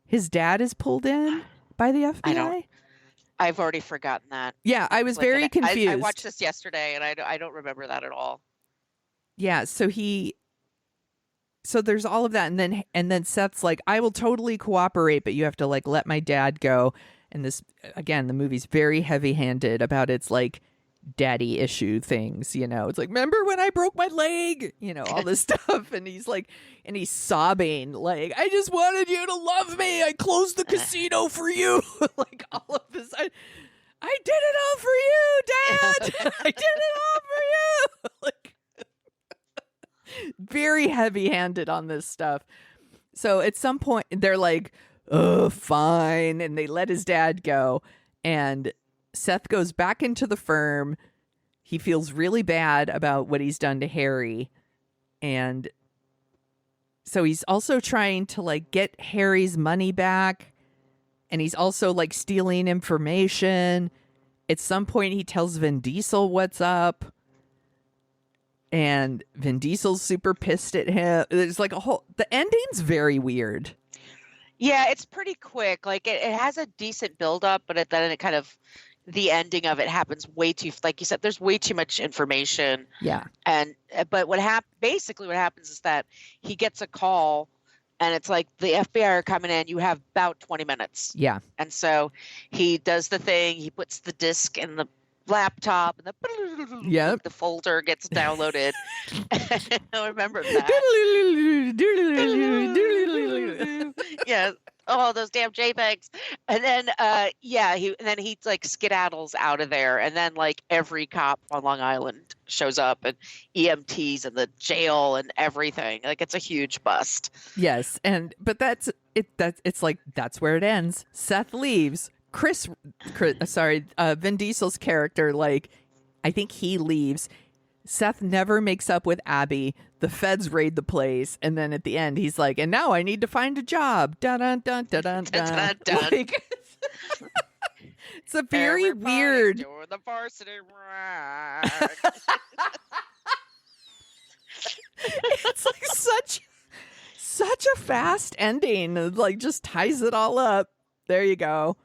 his dad is pulled in by the FBI. I've already forgotten that. Yeah, I was very confused. I watched this yesterday, and I don't remember that at all. Yeah, so there's all of that, and then Seth's like, I will totally cooperate, but you have to like let my dad go. And this again, the movie's very heavy-handed about its like daddy issue things, you know. It's like, remember when I broke my leg? You know, all this stuff. And he's like, and he's sobbing, like, I just wanted you to love me. I closed the casino for you. Like all of this. I did it all for you, Dad. I did it all for you. Like very heavy-handed on this stuff. So at some point they're like, oh, fine. And they let his dad go. And Seth goes back into the firm. He feels really bad about what he's done to Harry. And so he's also trying to like get Harry's money back. And he's also like stealing information. At some point he tells Vin Diesel what's up. And Vin Diesel's super pissed at him. There's like the ending's very weird. Yeah, it's pretty quick. Like it has a decent build up, but then it kind of, the ending of it happens way too, like you said, there's way too much information. Yeah. But basically what happens is that he gets a call and it's like the FBI are coming in, you have about 20 minutes. Yeah. And so he does the thing, he puts the disc in the laptop and the folder gets downloaded. I remember that. Yeah. Oh, those damn JPEGs. And then he like skedaddles out of there, and then like every cop on Long Island shows up, and EMTs and the jail and everything. Like it's a huge bust. Yes, but that's where it ends. Seth leaves. Vin Diesel's character, like, I think he leaves. Seth never makes up with Abby. The feds raid the place, and then at the end, he's like, "And now I need to find a job." Dun dun dun dun dun dun. Like, it's a very weird. Doing the varsity ride. It's like such a fast ending. It, like, just ties it all up. There you go.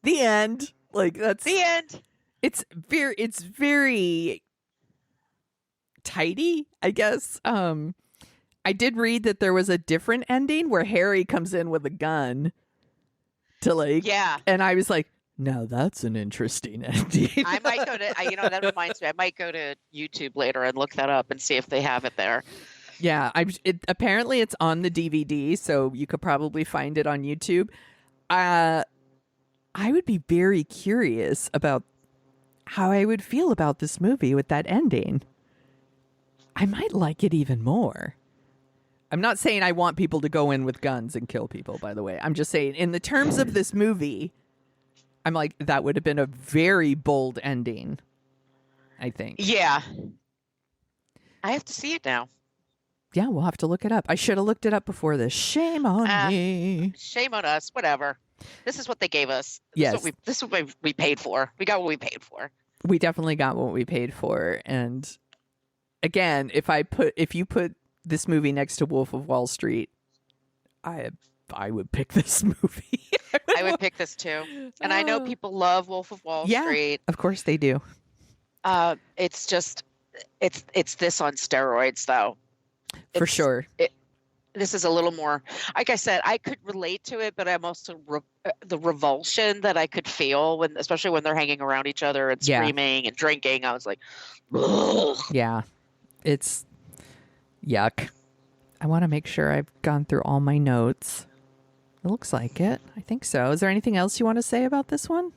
The end. Like that's the end. It's very tidy, I guess. I did read that there was a different ending where Harry comes in with a gun to like, and I was like, now that's an interesting ending. I might go to, that reminds me, I might go to YouTube later and look that up and see if they have it there. Yeah, apparently it's on the DVD, so you could probably find it on YouTube. I would be very curious about how I would feel about this movie with that ending. I might like it even more. I'm not saying I want people to go in with guns and kill people, by the way. I'm just saying, in the terms of this movie, I'm like, that would have been a very bold ending, I think. Yeah. I have to see it now. Yeah, we'll have to look it up. I should have looked it up before this. Shame on me. Shame on us. Whatever. This is what they gave us. Yes. This is what we paid for. We got what we paid for. We definitely got what we paid for. And again, if you put this movie next to Wolf of Wall Street, I would pick this movie. I would pick this too. And I know people love Wolf of Wall Street. Of course they do. It's just it's this on steroids though. For sure. This is a little more, like I said, I could relate to it, but I'm also the revulsion that I could feel especially when they're hanging around each other and screaming and drinking. I was like, ugh. Yeah, it's yuck. I want to make sure I've gone through all my notes. It looks like it. I think so. Is there anything else you want to say about this one?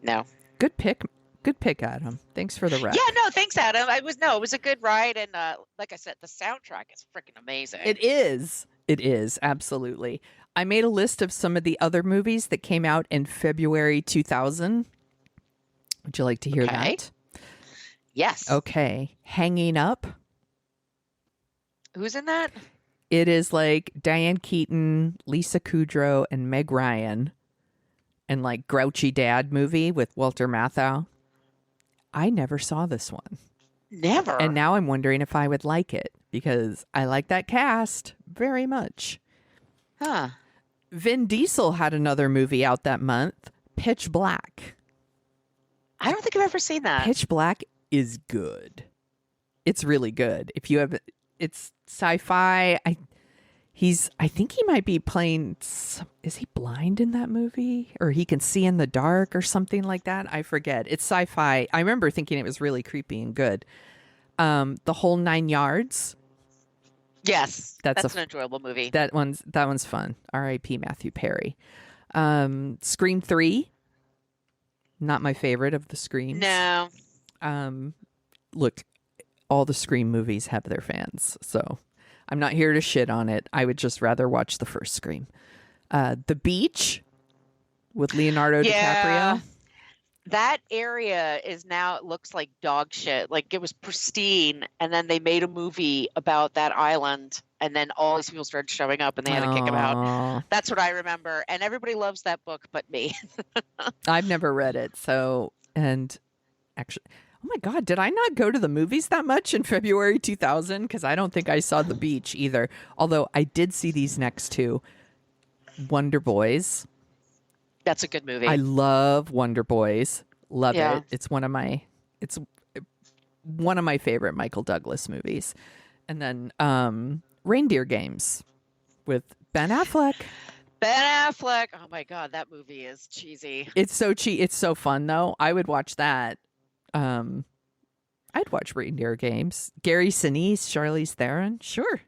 No. Good pick. Good pick, Adam. Thanks for the rep. Yeah, no, thanks, Adam. It was a good ride, and like I said, the soundtrack is freaking amazing. It is. It is, absolutely. I made a list of some of the other movies that came out in February 2000. Would you like to hear that? Yes. Okay. Hanging Up. Who's in that? It is like Diane Keaton, Lisa Kudrow, and Meg Ryan. And like Grouchy Dad movie with Walter Matthau. I never saw this one. Never. And now I'm wondering if I would like it because I like that cast very much. Huh. Vin Diesel had another movie out that month, Pitch Black. I don't think I've ever seen that. Pitch Black is good. It's really good. If you have, it's sci-fi. I think he might be playing, is he blind in that movie? Or he can see in the dark or something like that? I forget. It's sci-fi. I remember thinking it was really creepy and good. The Whole Nine Yards. Yes. That's an enjoyable movie. That one's fun. R.I.P. Matthew Perry. Scream 3. Not my favorite of the Screams. No. Look, all the Scream movies have their fans, so I'm not here to shit on it. I would just rather watch the first Scream. The Beach with Leonardo DiCaprio. That area is now, it looks like dog shit. Like it was pristine, and then they made a movie about that island, and then all these people started showing up, and they had to kick them out. That's what I remember. And everybody loves that book but me. I've never read it, so, and actually, oh my God, did I not go to the movies that much in February 2000? Because I don't think I saw The Beach either. Although I did see these next two. Wonder Boys. That's a good movie. I love Wonder Boys. Love it. It's one of my favorite Michael Douglas movies. And then Reindeer Games with Ben Affleck. Ben Affleck. Oh my God, that movie is cheesy. It's so It's so fun though. I would watch that. I'd watch Reindeer Games. Gary Sinise, Charlize Theron. Sure.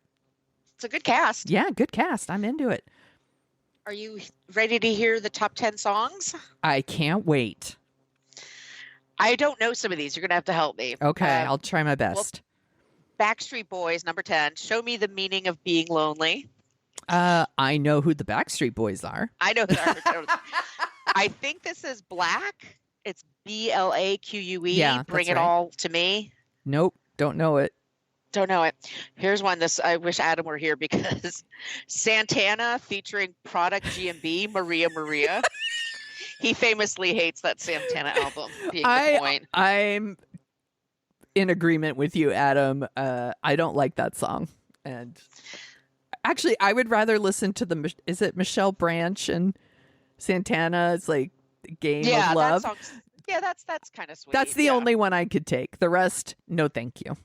It's a good cast. Yeah, good cast. I'm into it. Are you ready to hear the top 10 songs? I can't wait. I don't know some of these. You're going to have to help me. Okay, I'll try my best. Well, Backstreet Boys, number 10. Show Me the Meaning of Being Lonely. I know who the Backstreet Boys are. I know who they are. I think this is Black. It's BLAQUE. Yeah, Bring It right. All to Me. Nope, don't know it. Don't know it. Here's one. I wish Adam were here because Santana featuring Product GMB, Maria Maria. He famously hates that Santana album. Being the point. I'm in agreement with you, Adam. I don't like that song, and actually, I would rather listen to is it Michelle Branch and Santana? It's like Game of Love. That's kind of sweet. That's the only one I could take. The rest, no, thank you.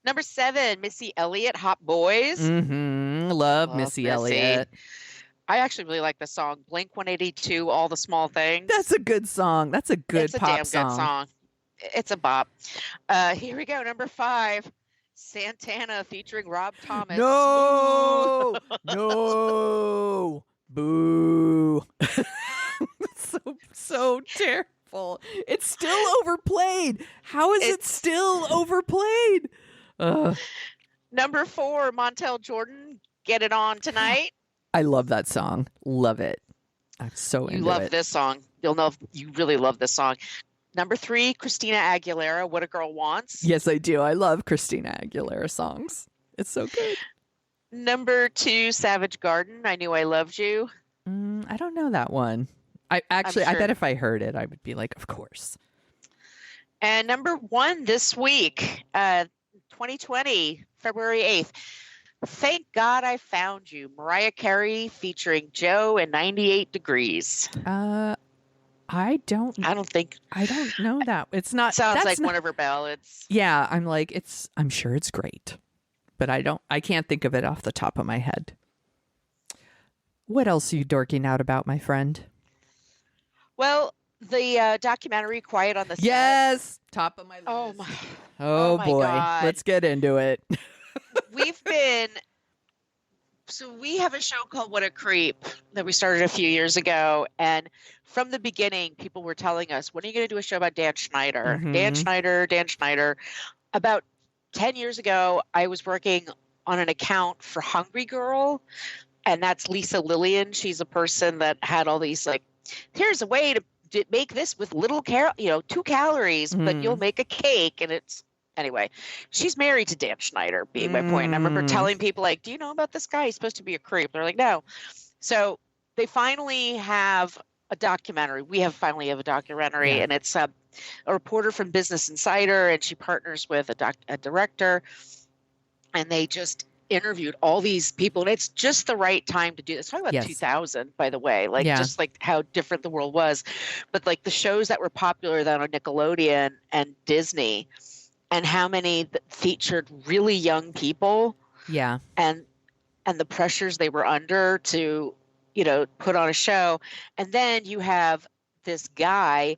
Number 7, Missy Elliott, Hot Boys. Mm-hmm. Love Missy Elliott. I actually really like the song Blink 182, All the Small Things. That's a good song. That's a good pop It's a damn good song. It's a bop. Here we go. Number 5, Santana featuring Rob Thomas. No, no, boo. so terrible. It's still overplayed. How is it still overplayed? Number 4, Montel Jordan, Get It On Tonight. I love that song. Love it. I'm so into it. You love this song. You'll know if you really love this song. Number 3, Christina Aguilera, What a Girl Wants. Yes, I do. I love Christina Aguilera songs. It's so good. Number 2, Savage Garden, I Knew I Loved You. I don't know that one. I bet if I heard it, I would be like, of course. And number 1 this week, 2020, February 8th. Thank God I Found You, Mariah Carey featuring Joe and 98 Degrees. I don't know that. It's not. Sounds like one of her ballads. Yeah, I'm sure it's great, but I can't think of it off the top of my head. What else are you dorking out about, my friend? Well, the documentary Quiet on the Set. Yes, top of my list. Oh boy, God. Let's get into it. We've been So we have a show called What a Creep that we started a few years ago. And from the beginning, people were telling us, when are you going to do a show about Dan Schneider? Dan Schneider. About 10 years ago, I was working on an account for Hungry Girl. And that's Lisa Lillian. She's a person that had all these, like, here's a way to make this with 2 calories, but you'll make a cake. And it's, anyway, she's married to Dan Schneider, being my point. And I remember telling people, like, do you know about this guy? He's supposed to be a creep. They're like, no. So they finally have a documentary. We finally have a documentary, and it's a reporter from Business Insider, and she partners with a director, and they just interviewed all these people, and it's just the right time to do this. Talking about 2000, by the way, just like how different the world was, but like the shows that were popular then on Nickelodeon and Disney, and how many featured really young people, and the pressures they were under to, put on a show. And then you have this guy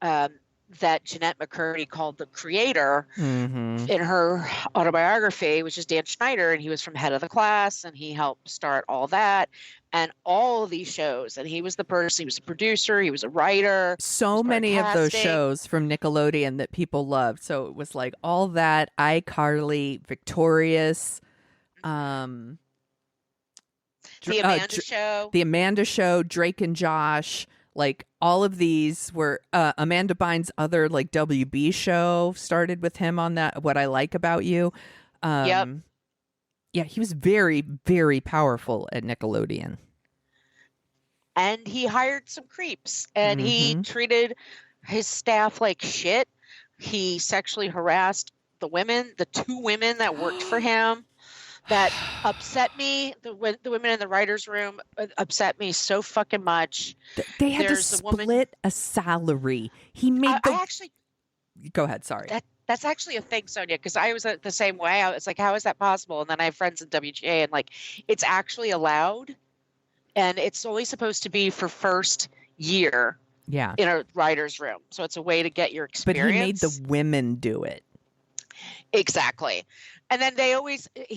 that Jeanette McCurdy called the creator in her autobiography, which is Dan Schneider, and he was from Head of the Class, and he helped start all that and all of these shows. And he was the person, he was a producer, he was a writer. So many of those shows from Nickelodeon that people loved. So it was like all that, iCarly, Victorious, The Amanda Show. The Amanda Show, Drake and Josh. Like all of these were Amanda Bynes' other like WB show started with him on that. What I Like About You. Yeah, he was very, very powerful at Nickelodeon. And he hired some creeps, and he treated his staff like shit. He sexually harassed the 2 women that worked for him. That upset me. The women in the writer's room upset me so fucking much. They had to split a salary. He made Go ahead, sorry. That's actually a thing, Sonia, because I was the same way. I was like, how is that possible? And then I have friends in WGA, and like, it's actually allowed, and it's only supposed to be for first year in a writer's room. So it's a way to get your experience. But he made the women do it. Exactly. And then they always there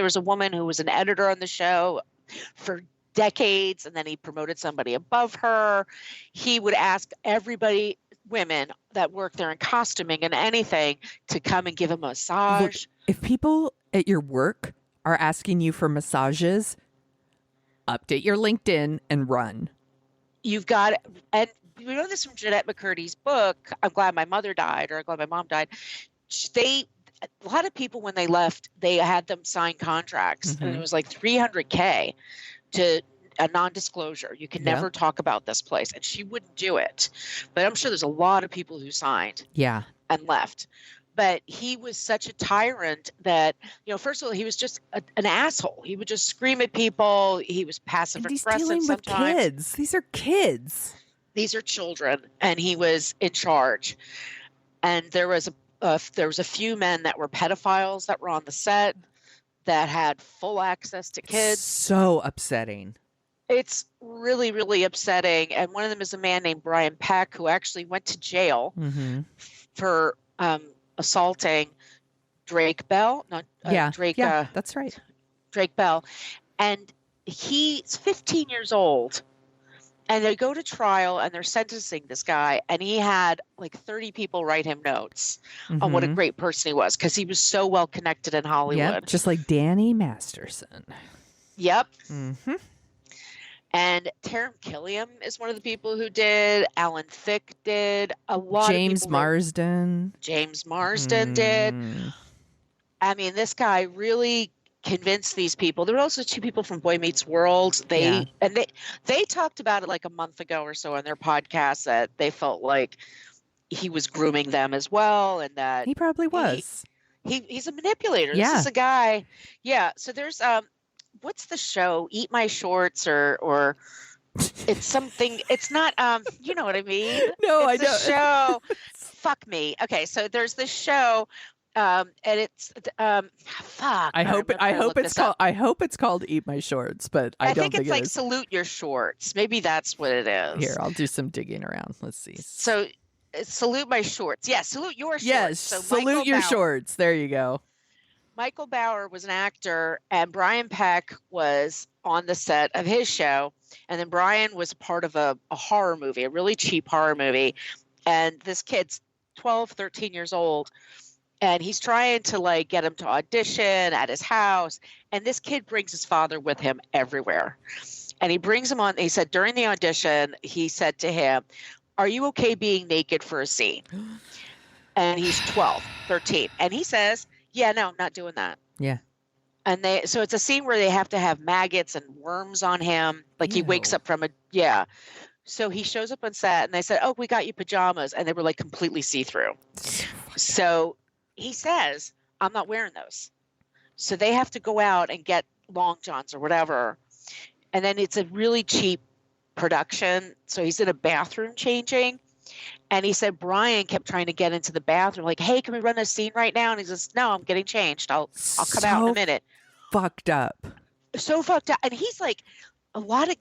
was a woman who was an editor on the show for decades, and then he promoted somebody above her. He would ask everybody, women that work there in costuming and anything, to come and give a massage. Look, if people at your work are asking you for massages, update your LinkedIn and run. You've got, and we know this from Jeanette McCurdy's book, I'm Glad My Mother Died, or I'm Glad My Mom Died. A lot of people, when they left, they had them sign contracts, and it was like $300K to a non-disclosure. You can never talk about this place, and she wouldn't do it. But I'm sure there's a lot of people who signed and left. But he was such a tyrant that, first of all, he was just an asshole. He would just scream at people. He was passive aggressive sometimes. With kids. These are kids. These are children, and he was in charge. And there was a few men that were pedophiles that were on the set that had full access to kids. So upsetting. It's really, really upsetting. And one of them is a man named Brian Peck, who actually went to jail for assaulting Drake Bell. That's right. Drake Bell. And he's 15 years old. And they go to trial, and they're sentencing this guy, and he had like 30 people write him notes on what a great person he was, because he was so well connected in Hollywood. Yep, just like Danny Masterson. Yep. And Taram Killiam is one of the people who did. Alan Thicke did. A lot James of Marsden. James Marsden did. I mean, this guy really convince these people. There were also 2 people from Boy Meets World. They talked about it like a month ago or so on their podcast, that they felt like he was grooming them as well, and that he probably was. He's a manipulator. Yeah. This is a guy. Yeah. So there's what's the show? Eat My Shorts or it's something. It's not you know what I mean? No, it's I don't. Show. Fuck me. Okay, so there's this show. And it's fuck. I hope it's called Eat My Shorts, but I don't think it's like Salute Your Shorts. Maybe that's what it is. Here, I'll do some digging around. Let's see. So, Salute My Shorts. Yeah, Salute Your Shorts. Yes, so Salute Your Shorts. There you go. Michael Bauer was an actor, and Brian Peck was on the set of his show. And then Brian was part of a horror movie, a really cheap horror movie. And this kid's 12, 13 years old. And he's trying to like get him to audition at his house. And this kid brings his father with him everywhere. And he brings him on. He said during the audition, he said to him, "Are you okay being naked for a scene?" And he's 12, 13. And he says, "Yeah, no, I'm not doing that." Yeah. And so it's a scene where they have to have maggots and worms on him. Like he wakes up from So he shows up on set and they said, "Oh, we got you pajamas." And they were like completely see-through. So he says, "I'm not wearing those." So they have to go out and get long johns or whatever. And then it's a really cheap production. So he's in a bathroom changing. And he said Brian kept trying to get into the bathroom, like, "Hey, can we run this scene right now?" And he says, "No, I'm getting changed. I'll come out in a minute." Fucked up. So fucked up. And he's like,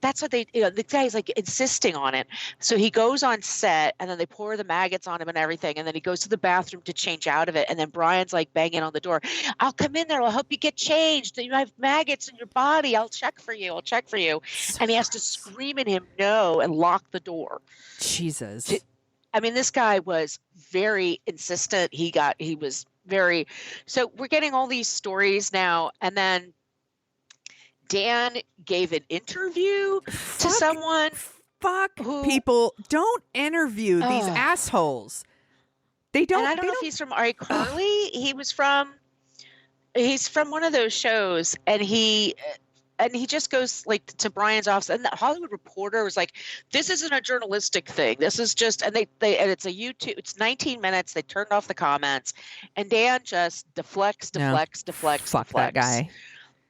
that's what the guy's like insisting on it. So he goes on set and then they pour the maggots on him and everything. And then he goes to the bathroom to change out of it. And then Brian's like banging on the door. "I'll come in there. I'll help you get changed. You have maggots in your body. I'll check for you. And he has to scream at him no and lock the door. Jesus. I mean, this guy was very insistent. So we're getting all these stories now. And then Dan gave an interview to someone. People don't interview these assholes. They don't. And I don't know if he's from iCarly. He's from one of those shows, and he just goes like to Brian's office, and the Hollywood Reporter was like, "This isn't a and this is just," and and it's a YouTube. It's 19 minutes. They turned off the comments, and Dan just deflects. Fuck that guy.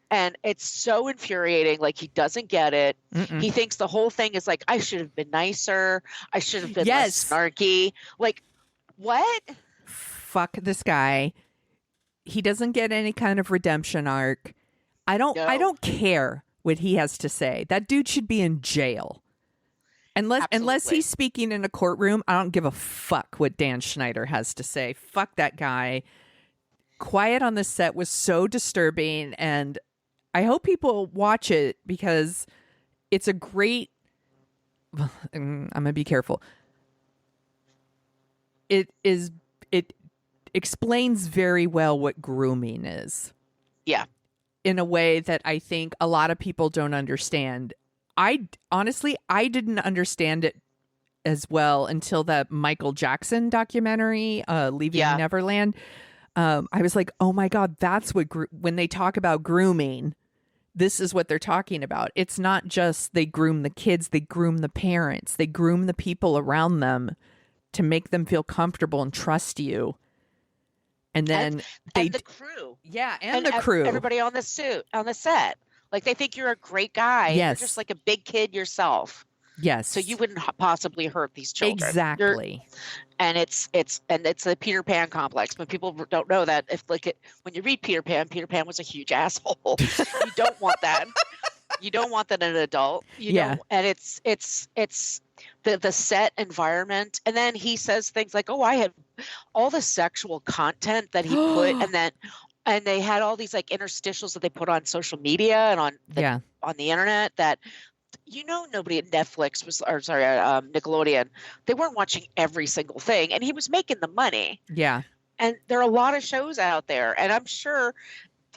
And it's so infuriating. Like, he doesn't get it. Mm-mm. He thinks the whole thing is like, I should have been nicer. I should have been less snarky. Like, what? Fuck this guy. He doesn't get any kind of redemption arc. I don't care what he has to say. That dude should be in jail. Unless he's speaking in a courtroom, I don't give a fuck what Dan Schneider has to say. Fuck that guy. Quiet on the set was so disturbing, and I hope people watch it because it's a great. I'm gonna be careful. It explains very well what grooming is. Yeah. In a way that I think a lot of people don't understand. I didn't understand it as well until that Michael Jackson documentary, Leaving Neverland. I was like, oh my God, that's what when they talk about grooming, this is what they're talking about. It's not just they groom the kids, they groom the parents, they groom the people around them to make them feel comfortable and trust you. And then and the crew. Yeah, and the crew. Everybody on the set. Like, they think you're a great guy. Yes. You're just like a big kid yourself. Yes. So you wouldn't possibly hurt these children. Exactly. And it's the Peter Pan complex. But people don't know that when you read Peter Pan was a huge asshole. You don't want that. You don't want that in an adult. Don't, and it's the set environment. And then he says things like, "Oh, I had all the sexual content that he put," and they had all these like interstitials that they put on social media and on the internet that. Nobody at Netflix Nickelodeon, they weren't watching every single thing, and he was making the money. Yeah. And there are a lot of shows out there, and I'm sure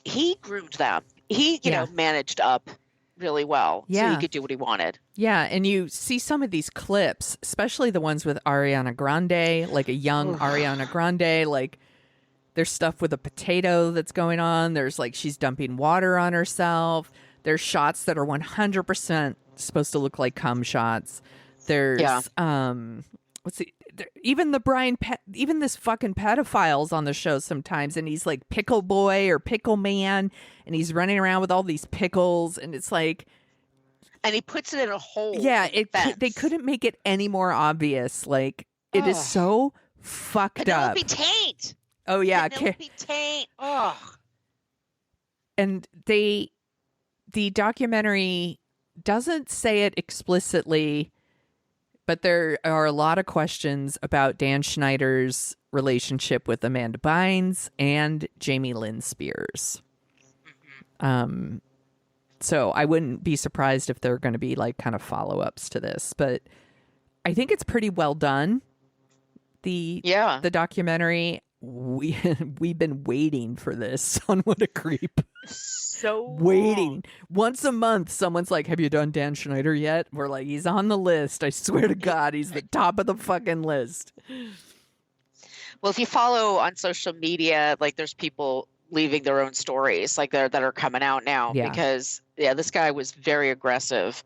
he groomed them. He, managed up really well so he could do what he wanted. Yeah, and you see some of these clips, especially the ones with Ariana Grande, like a young Ariana Grande, like there's stuff with a potato that's going on. There's like she's dumping water on herself. There's shots that are 100% supposed to look like cum shots. There's even even this fucking pedophile's on the show sometimes, and he's like Pickle Boy or Pickle Man, and he's running around with all these pickles, and it's like, and he puts it in a hole. Yeah, they couldn't make it any more obvious. Like, it is so fucked up. Penelope Taint. Oh yeah, Penelope Taint. Oh. And the documentary doesn't say it explicitly, But there are a lot of questions about Dan Schneider's relationship with Amanda Bynes and Jamie Lynn Spears. So I wouldn't be surprised if there are going to be like kind of follow-ups to this, but I think it's pretty well done. The documentary, we've been waiting for this on What a Creep. So waiting. Once a month, someone's like, have you done Dan Schneider yet? We're like, he's on the list. I swear to God, he's the top of the fucking list. Well, if you follow on social media, like there's people leaving their own stories like that are coming out now because this guy was very aggressive,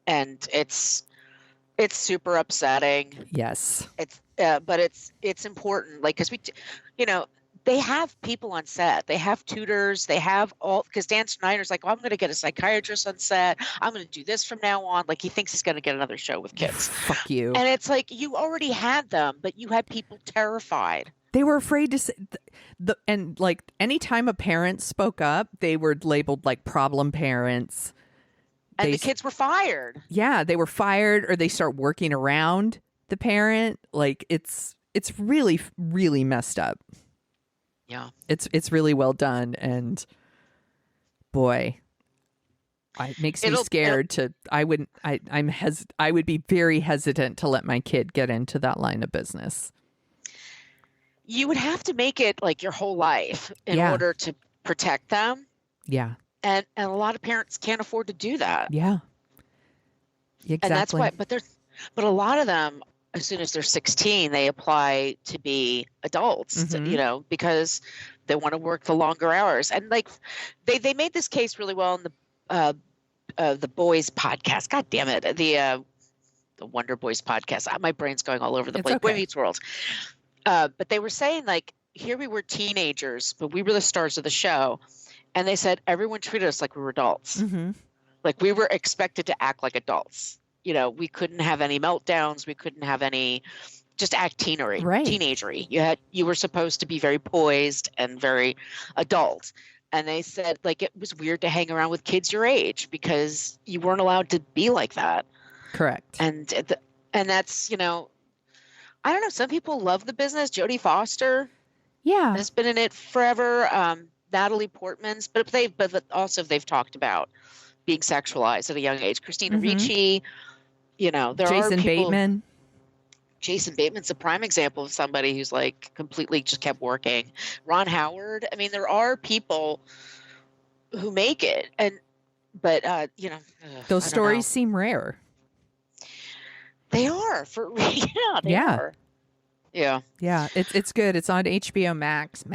and it's super upsetting. Yes. It's but it's important, like, because they have people on set, they have tutors, they have all, because Dan Schneider's like, I'm going to get a psychiatrist on set, I'm going to do this from now on. Like, he thinks he's going to get another show with kids. Fuck you. And it's like, you already had them, but you had people terrified. They were afraid to say, and like anytime a parent spoke up, they were labeled like problem parents. And the kids were fired. Yeah, they were fired, or they start working around the parent. Like it's really, really messed up. Yeah. It's really well done, and boy, it makes me scared to. I would be very hesitant to let my kid get into that line of business. You would have to make it like your whole life in order to protect them. Yeah. And a lot of parents can't afford to do that. Yeah. Exactly. And that's why, but a lot of them, as soon as they're 16, they apply to be adults, because they want to work the longer hours. And like, they made this case really well in the Boys podcast. God damn it. The Wonder Boys podcast. My brain's going all over the place. Boy Meets World. But they were saying, like, here we were teenagers, but we were the stars of the show. And they said everyone treated us like we were adults. Mm-hmm. Like, we were expected to act like adults. We couldn't have any meltdowns. We couldn't have any just act teenagery. You were supposed to be very poised and very adult. And they said, like, it was weird to hang around with kids your age because you weren't allowed to be like that. Correct. And that's, I don't know. Some people love the business. Jodie Foster, has been in it forever. Natalie Portman's, but they've talked about being sexualized at a young age. Christina Ricci, there are people. Bateman. Jason Bateman's a prime example of somebody who's like completely just kept working. Ron Howard. I mean, there are people who make it, but those stories seem rare. They are they are. Yeah. Yeah, it's good. It's on HBO Max.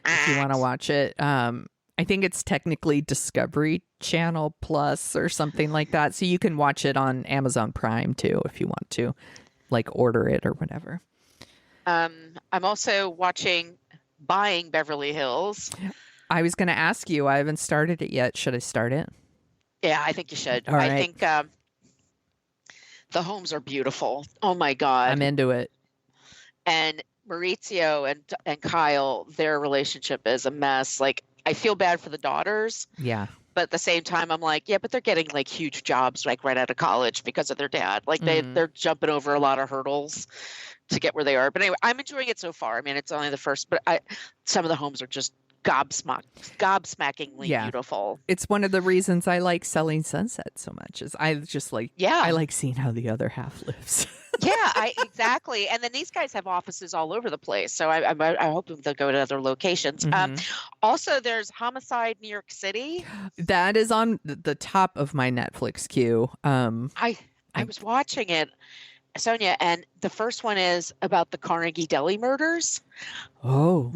If you want to watch it. I think it's technically Discovery Channel Plus or something like that. So you can watch it on Amazon Prime too if you want to, like, order it or whatever. I'm also buying Beverly Hills. I was going to ask you. I haven't started it yet. Should I start it? Yeah, I think you should. All right. I think the homes are beautiful. Oh my God. I'm into it. And Maurizio and Kyle, their relationship is a mess. Like, I feel bad for the daughters. Yeah. But at the same time, I'm like, but they're getting like huge jobs like right out of college because of their dad. Like they're jumping over a lot of hurdles to get where they are. But anyway, I'm enjoying it so far. I mean, it's only the first, but some of the homes are just gobsmackingly beautiful. It's one of the reasons I like Selling Sunset so much. Is I just like I like seeing how the other half lives. Exactly. And then these guys have offices all over the place. So I hope they'll go to other locations. Also, there's Homicide New York City. That is on the top of my Netflix queue. I was watching it, Sonia, and the first one is about the Carnegie Deli murders. Oh.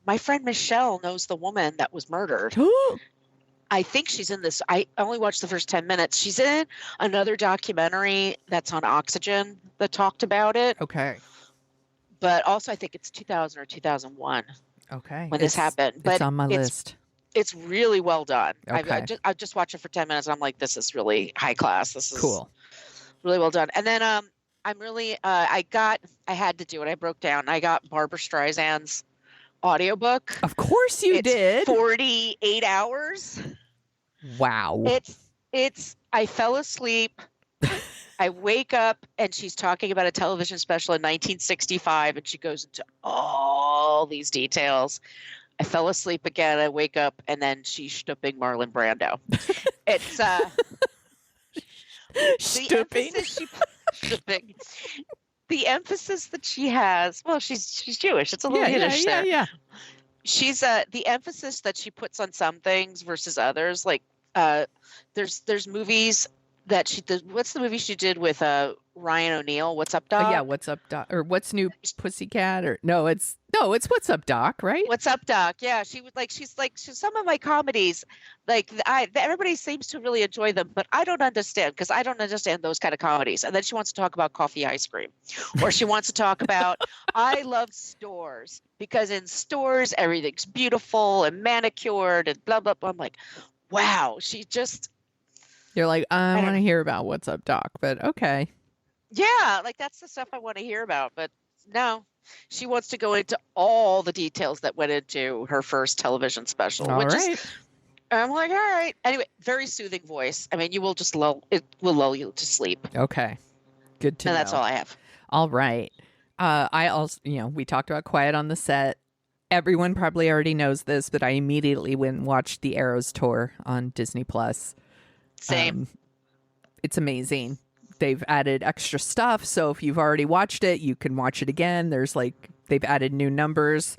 My friend Michelle knows the woman that was murdered. I think she's in this. I only watched the first 10 minutes. She's in another documentary that's on Oxygen that talked about it. Okay. But also, I think it's 2000 or 2001. Okay. When this happened. But it's on my list. It's really well done. Okay. I just watched it for 10 minutes. And I'm like, this is really high class. This is cool. Really well done. And then I'm really, I had to do it. I broke down. I got Barbara Streisand's audiobook. Of course you did. 48 hours. Wow. I fell asleep I wake up and she's talking about a television special in 1965, and she goes into all these details. I fell asleep again. I wake up, and then she's stooping Marlon Brando. It's the emphasis that she has. Well, she's Jewish. It's a little Yiddish there. Yeah. She's the emphasis that she puts on some things versus others. Like there's movies that she did. What's the movie she did with Ryan O'Neal? What's Up, Doc? Yeah, What's Up, Doc? Or What's New Pussycat? Or it's What's Up, Doc, right? What's Up, Doc? Yeah, she's some of my comedies. Like everybody seems to really enjoy them, but I don't understand because I don't understand those kind of comedies. And then she wants to talk about coffee ice cream, or she wants to talk about I love stores because in stores everything's beautiful and manicured and blah blah blah. I'm like, wow, she just. You're like, I want to hear about What's Up, Doc, but okay. Yeah, like that's the stuff I want to hear about, but no. She wants to go into all the details that went into her first television special. I'm like, all right. Anyway, very soothing voice. I mean, you will just lull you to sleep. Okay. Good to know. And that's all I have. All right. I also, we talked about Quiet on the Set. Everyone probably already knows this, but I immediately went and watched the Arrows tour on Disney Plus. Same. It's amazing. They've added extra stuff, so if you've already watched it, you can watch it again. They've added new numbers.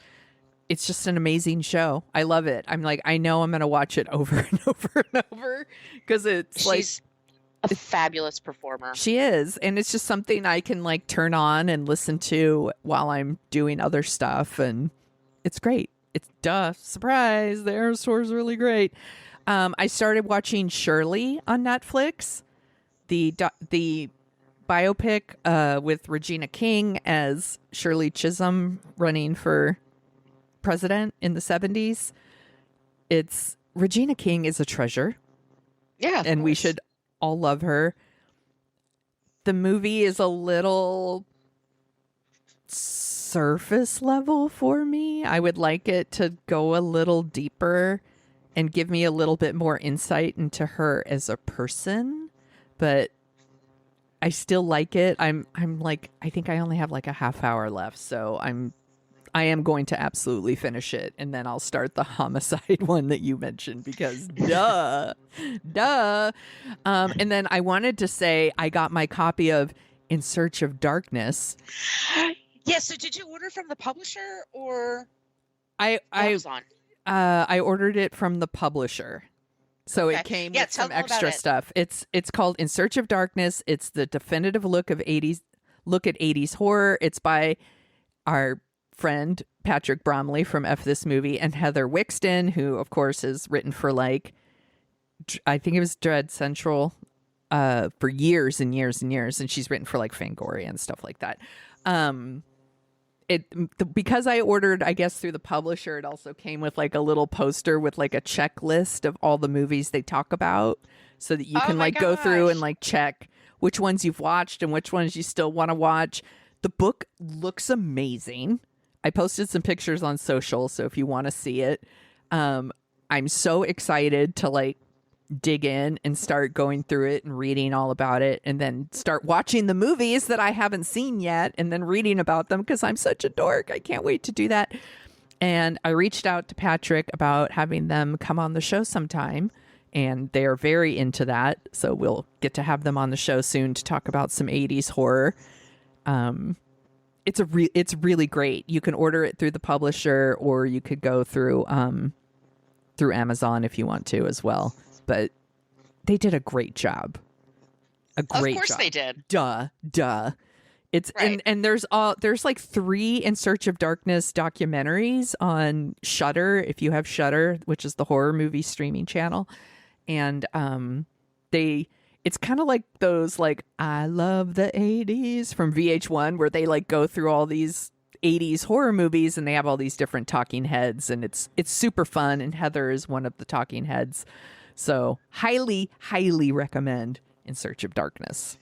It's just an amazing show. I love it. I'm like, I know I'm going to watch it over and over and over because she's a fabulous performer. She is, and it's just something I can like turn on and listen to while I'm doing other stuff, and it's great. It's surprise. The Arrows tour is really great. I started watching Shirley on Netflix. The biopic with Regina King as Shirley Chisholm running for president in the 70s. Regina King is a treasure. Yeah. And we should all love her. The movie is a little surface level for me. I would like it to go a little deeper and give me a little bit more insight into her as a person. But I still like it. I'm like, I think I only have like a half hour left, so I am going to absolutely finish it, and then I'll start the homicide one that you mentioned because duh. And then I wanted to say I got my copy of In Search of Darkness. Yeah. So did you order from the publisher or Amazon? I ordered it from the publisher. So it came with some extra stuff. It's called In Search of Darkness. It's the definitive look at 80s horror. It's by our friend Patrick Bromley from F This Movie and Heather Wixson, who of course has written for like I think it was Dread Central for years and years and years, and she's written for like Fangoria and stuff like that. Because I ordered, I guess, through the publisher, it also came with like a little poster with like a checklist of all the movies they talk about so that you can like go through and like check which ones you've watched and which ones you still want to watch. The book looks amazing. I posted some pictures on social, so if you want to see it, I'm so excited to like dig in and start going through it and reading all about it, and then start watching the movies that I haven't seen yet and then reading about them because I'm such a dork. I can't wait to do that. And I reached out to Patrick about having them come on the show sometime, and they're very into that. So we'll get to have them on the show soon to talk about some 80s horror. It's really great. You can order it through the publisher, or you could go through Amazon if you want to as well. But they did a great job. Of course they did. Duh. It's right. and there's like 3 In Search of Darkness documentaries on Shudder, if you have Shudder, which is the horror movie streaming channel. And it's kind of like those like I love the 80s from VH1 where they like go through all these 80s horror movies and they have all these different talking heads, and it's super fun, and Heather is one of the talking heads. So highly, highly recommend In Search of Darkness.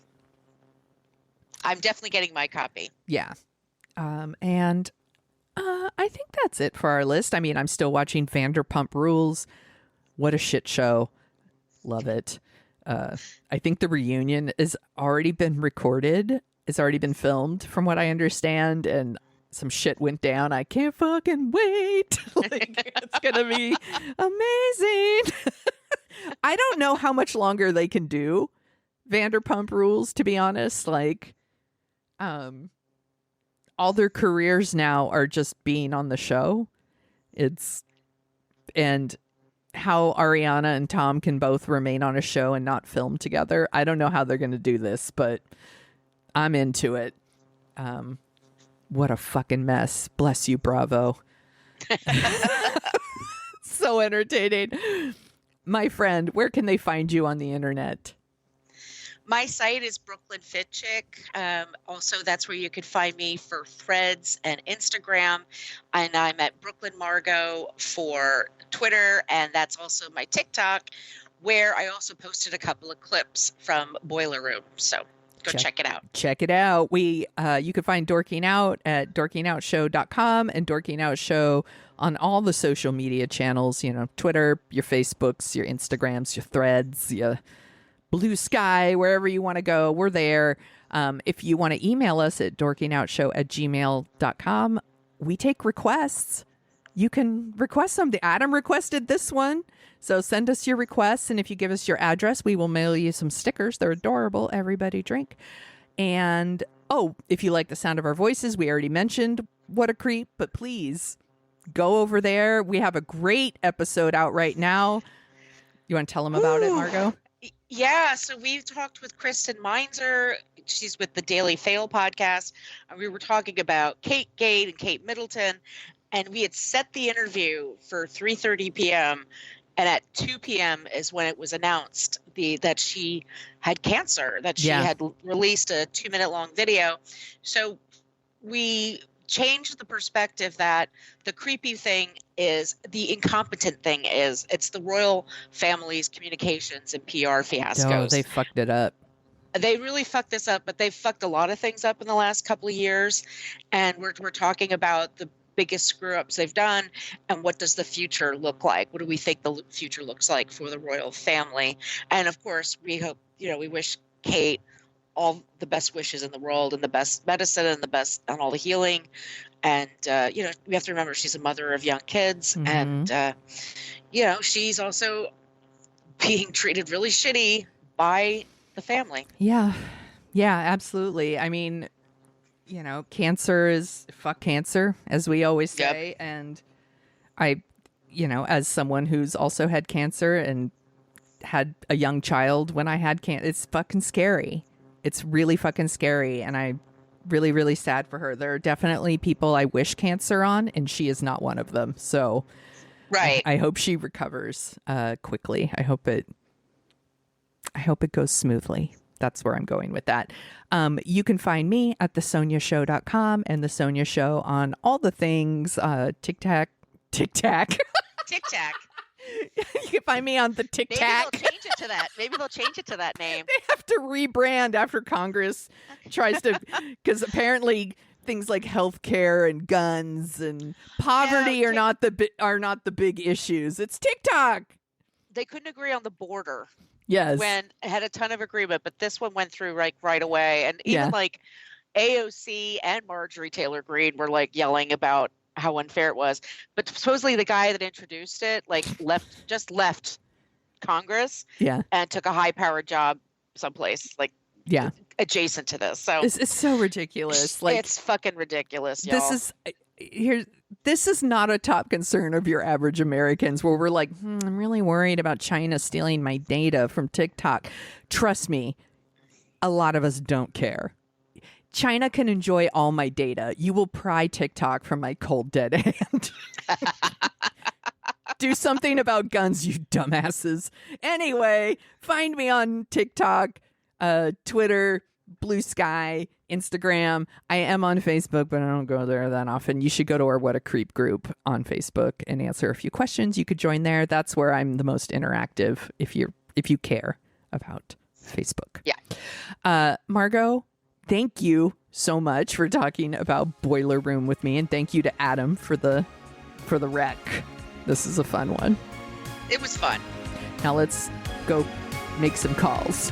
I'm definitely getting my copy. Yeah. And I think that's it for our list. I mean, I'm still watching Vanderpump Rules. What a shit show. Love it. I think the reunion has already been recorded. It's already been filmed, from what I understand, and some shit went down. I can't fucking wait. Like, it's gonna be amazing. I don't know how much longer they can do Vanderpump Rules, to be honest. Like, all their careers now are just being on the show. And how Ariana and Tom can both remain on a show and not film together. I don't know how they're going to do this, but I'm into it. What a fucking mess. Bless you, Bravo. So entertaining. My friend, where can they find you on the internet? My site is Brooklyn Fit Chick. Also, that's where you could find me for Threads and Instagram. And I'm at Brooklyn Margot for Twitter. And that's also my TikTok, where I also posted a couple of clips from Boiler Room. So go check it out. Check it out. You can find Dorking Out at dorkingoutshow.com and Dorking Out Show on all the social media channels, Twitter, your Facebooks, your Instagrams, your Threads, your Blue Sky, wherever you want to go, we're there. If you want to email us at dorkingoutShow@gmail.com, we take requests. You can request them. Adam requested this one. So send us your requests, and if you give us your address, we will mail you some stickers. They're adorable. Everybody drink. And, if you like the sound of our voices, we already mentioned What a Creep, but please go over there. We have a great episode out right now. You want to tell them about it, Margot? Yeah, so we've talked with Kristen Meinzer. She's with the Daily Fail podcast. And we were talking about Kate Gade and Kate Middleton. And we had set the interview for 3:30 p.m. And at 2 p.m. is when it was announced that she had cancer, that she had released a 2-minute long video. So we changed the perspective that the creepy thing is the incompetent thing is it's the royal family's communications and PR fiascos. Oh, they fucked it up. They really fucked this up, but they've fucked a lot of things up in the last couple of years. And we're talking about the biggest screw ups they've done and what does the future look like? What do we think the future looks like for the royal family? And of course, we hope, we wish Kate all the best wishes in the world and the best medicine and the best on all the healing. And, we have to remember she's a mother of young kids. Mm-hmm. And, she's also being treated really shitty by the family. Yeah. Yeah, absolutely. I mean, cancer is fuck cancer, as we always say. Yep. And I, as someone who's also had cancer and had a young child when I had cancer, it's fucking scary. It's really fucking scary. And I'm really, really sad for her. There are definitely people I wish cancer on, and she is not one of them. So right. I hope she recovers quickly. I hope it goes smoothly. That's where I'm going with that. You can find me at thesoniashow.com and The Sonia Show on all the things, TikTok. TikTok. You can find me on the TikTok. Maybe they'll change it to that name. They have to rebrand after Congress tries to, because apparently things like healthcare and guns and poverty are not the big issues. It's TikTok. They couldn't agree on the border. Yes. When it had a ton of agreement, but this one went through right away. And even like AOC and Marjorie Taylor Greene were like yelling about how unfair it was. But supposedly the guy that introduced it left Congress and took a high-powered job someplace adjacent to this. So it's so ridiculous. Like, it's fucking ridiculous, y'all. This is not a top concern of your average Americans where we're like, I'm really worried about China stealing my data from TikTok. Trust me, a lot of us don't care. China can enjoy all my data. You will pry TikTok from my cold dead hand. Do something about guns, you dumbasses. Anyway, find me on TikTok, Twitter, Blue Sky, Instagram. I am on Facebook, but I don't go there that often. You should go to our What a Creep group on Facebook and answer a few questions. You could join there. That's where I'm the most interactive if you care about Facebook. Yeah. Margot, thank you so much for talking about Boiler Room with me, and thank you to Adam for the rec. This is a fun one. It was fun. Now let's go make some calls.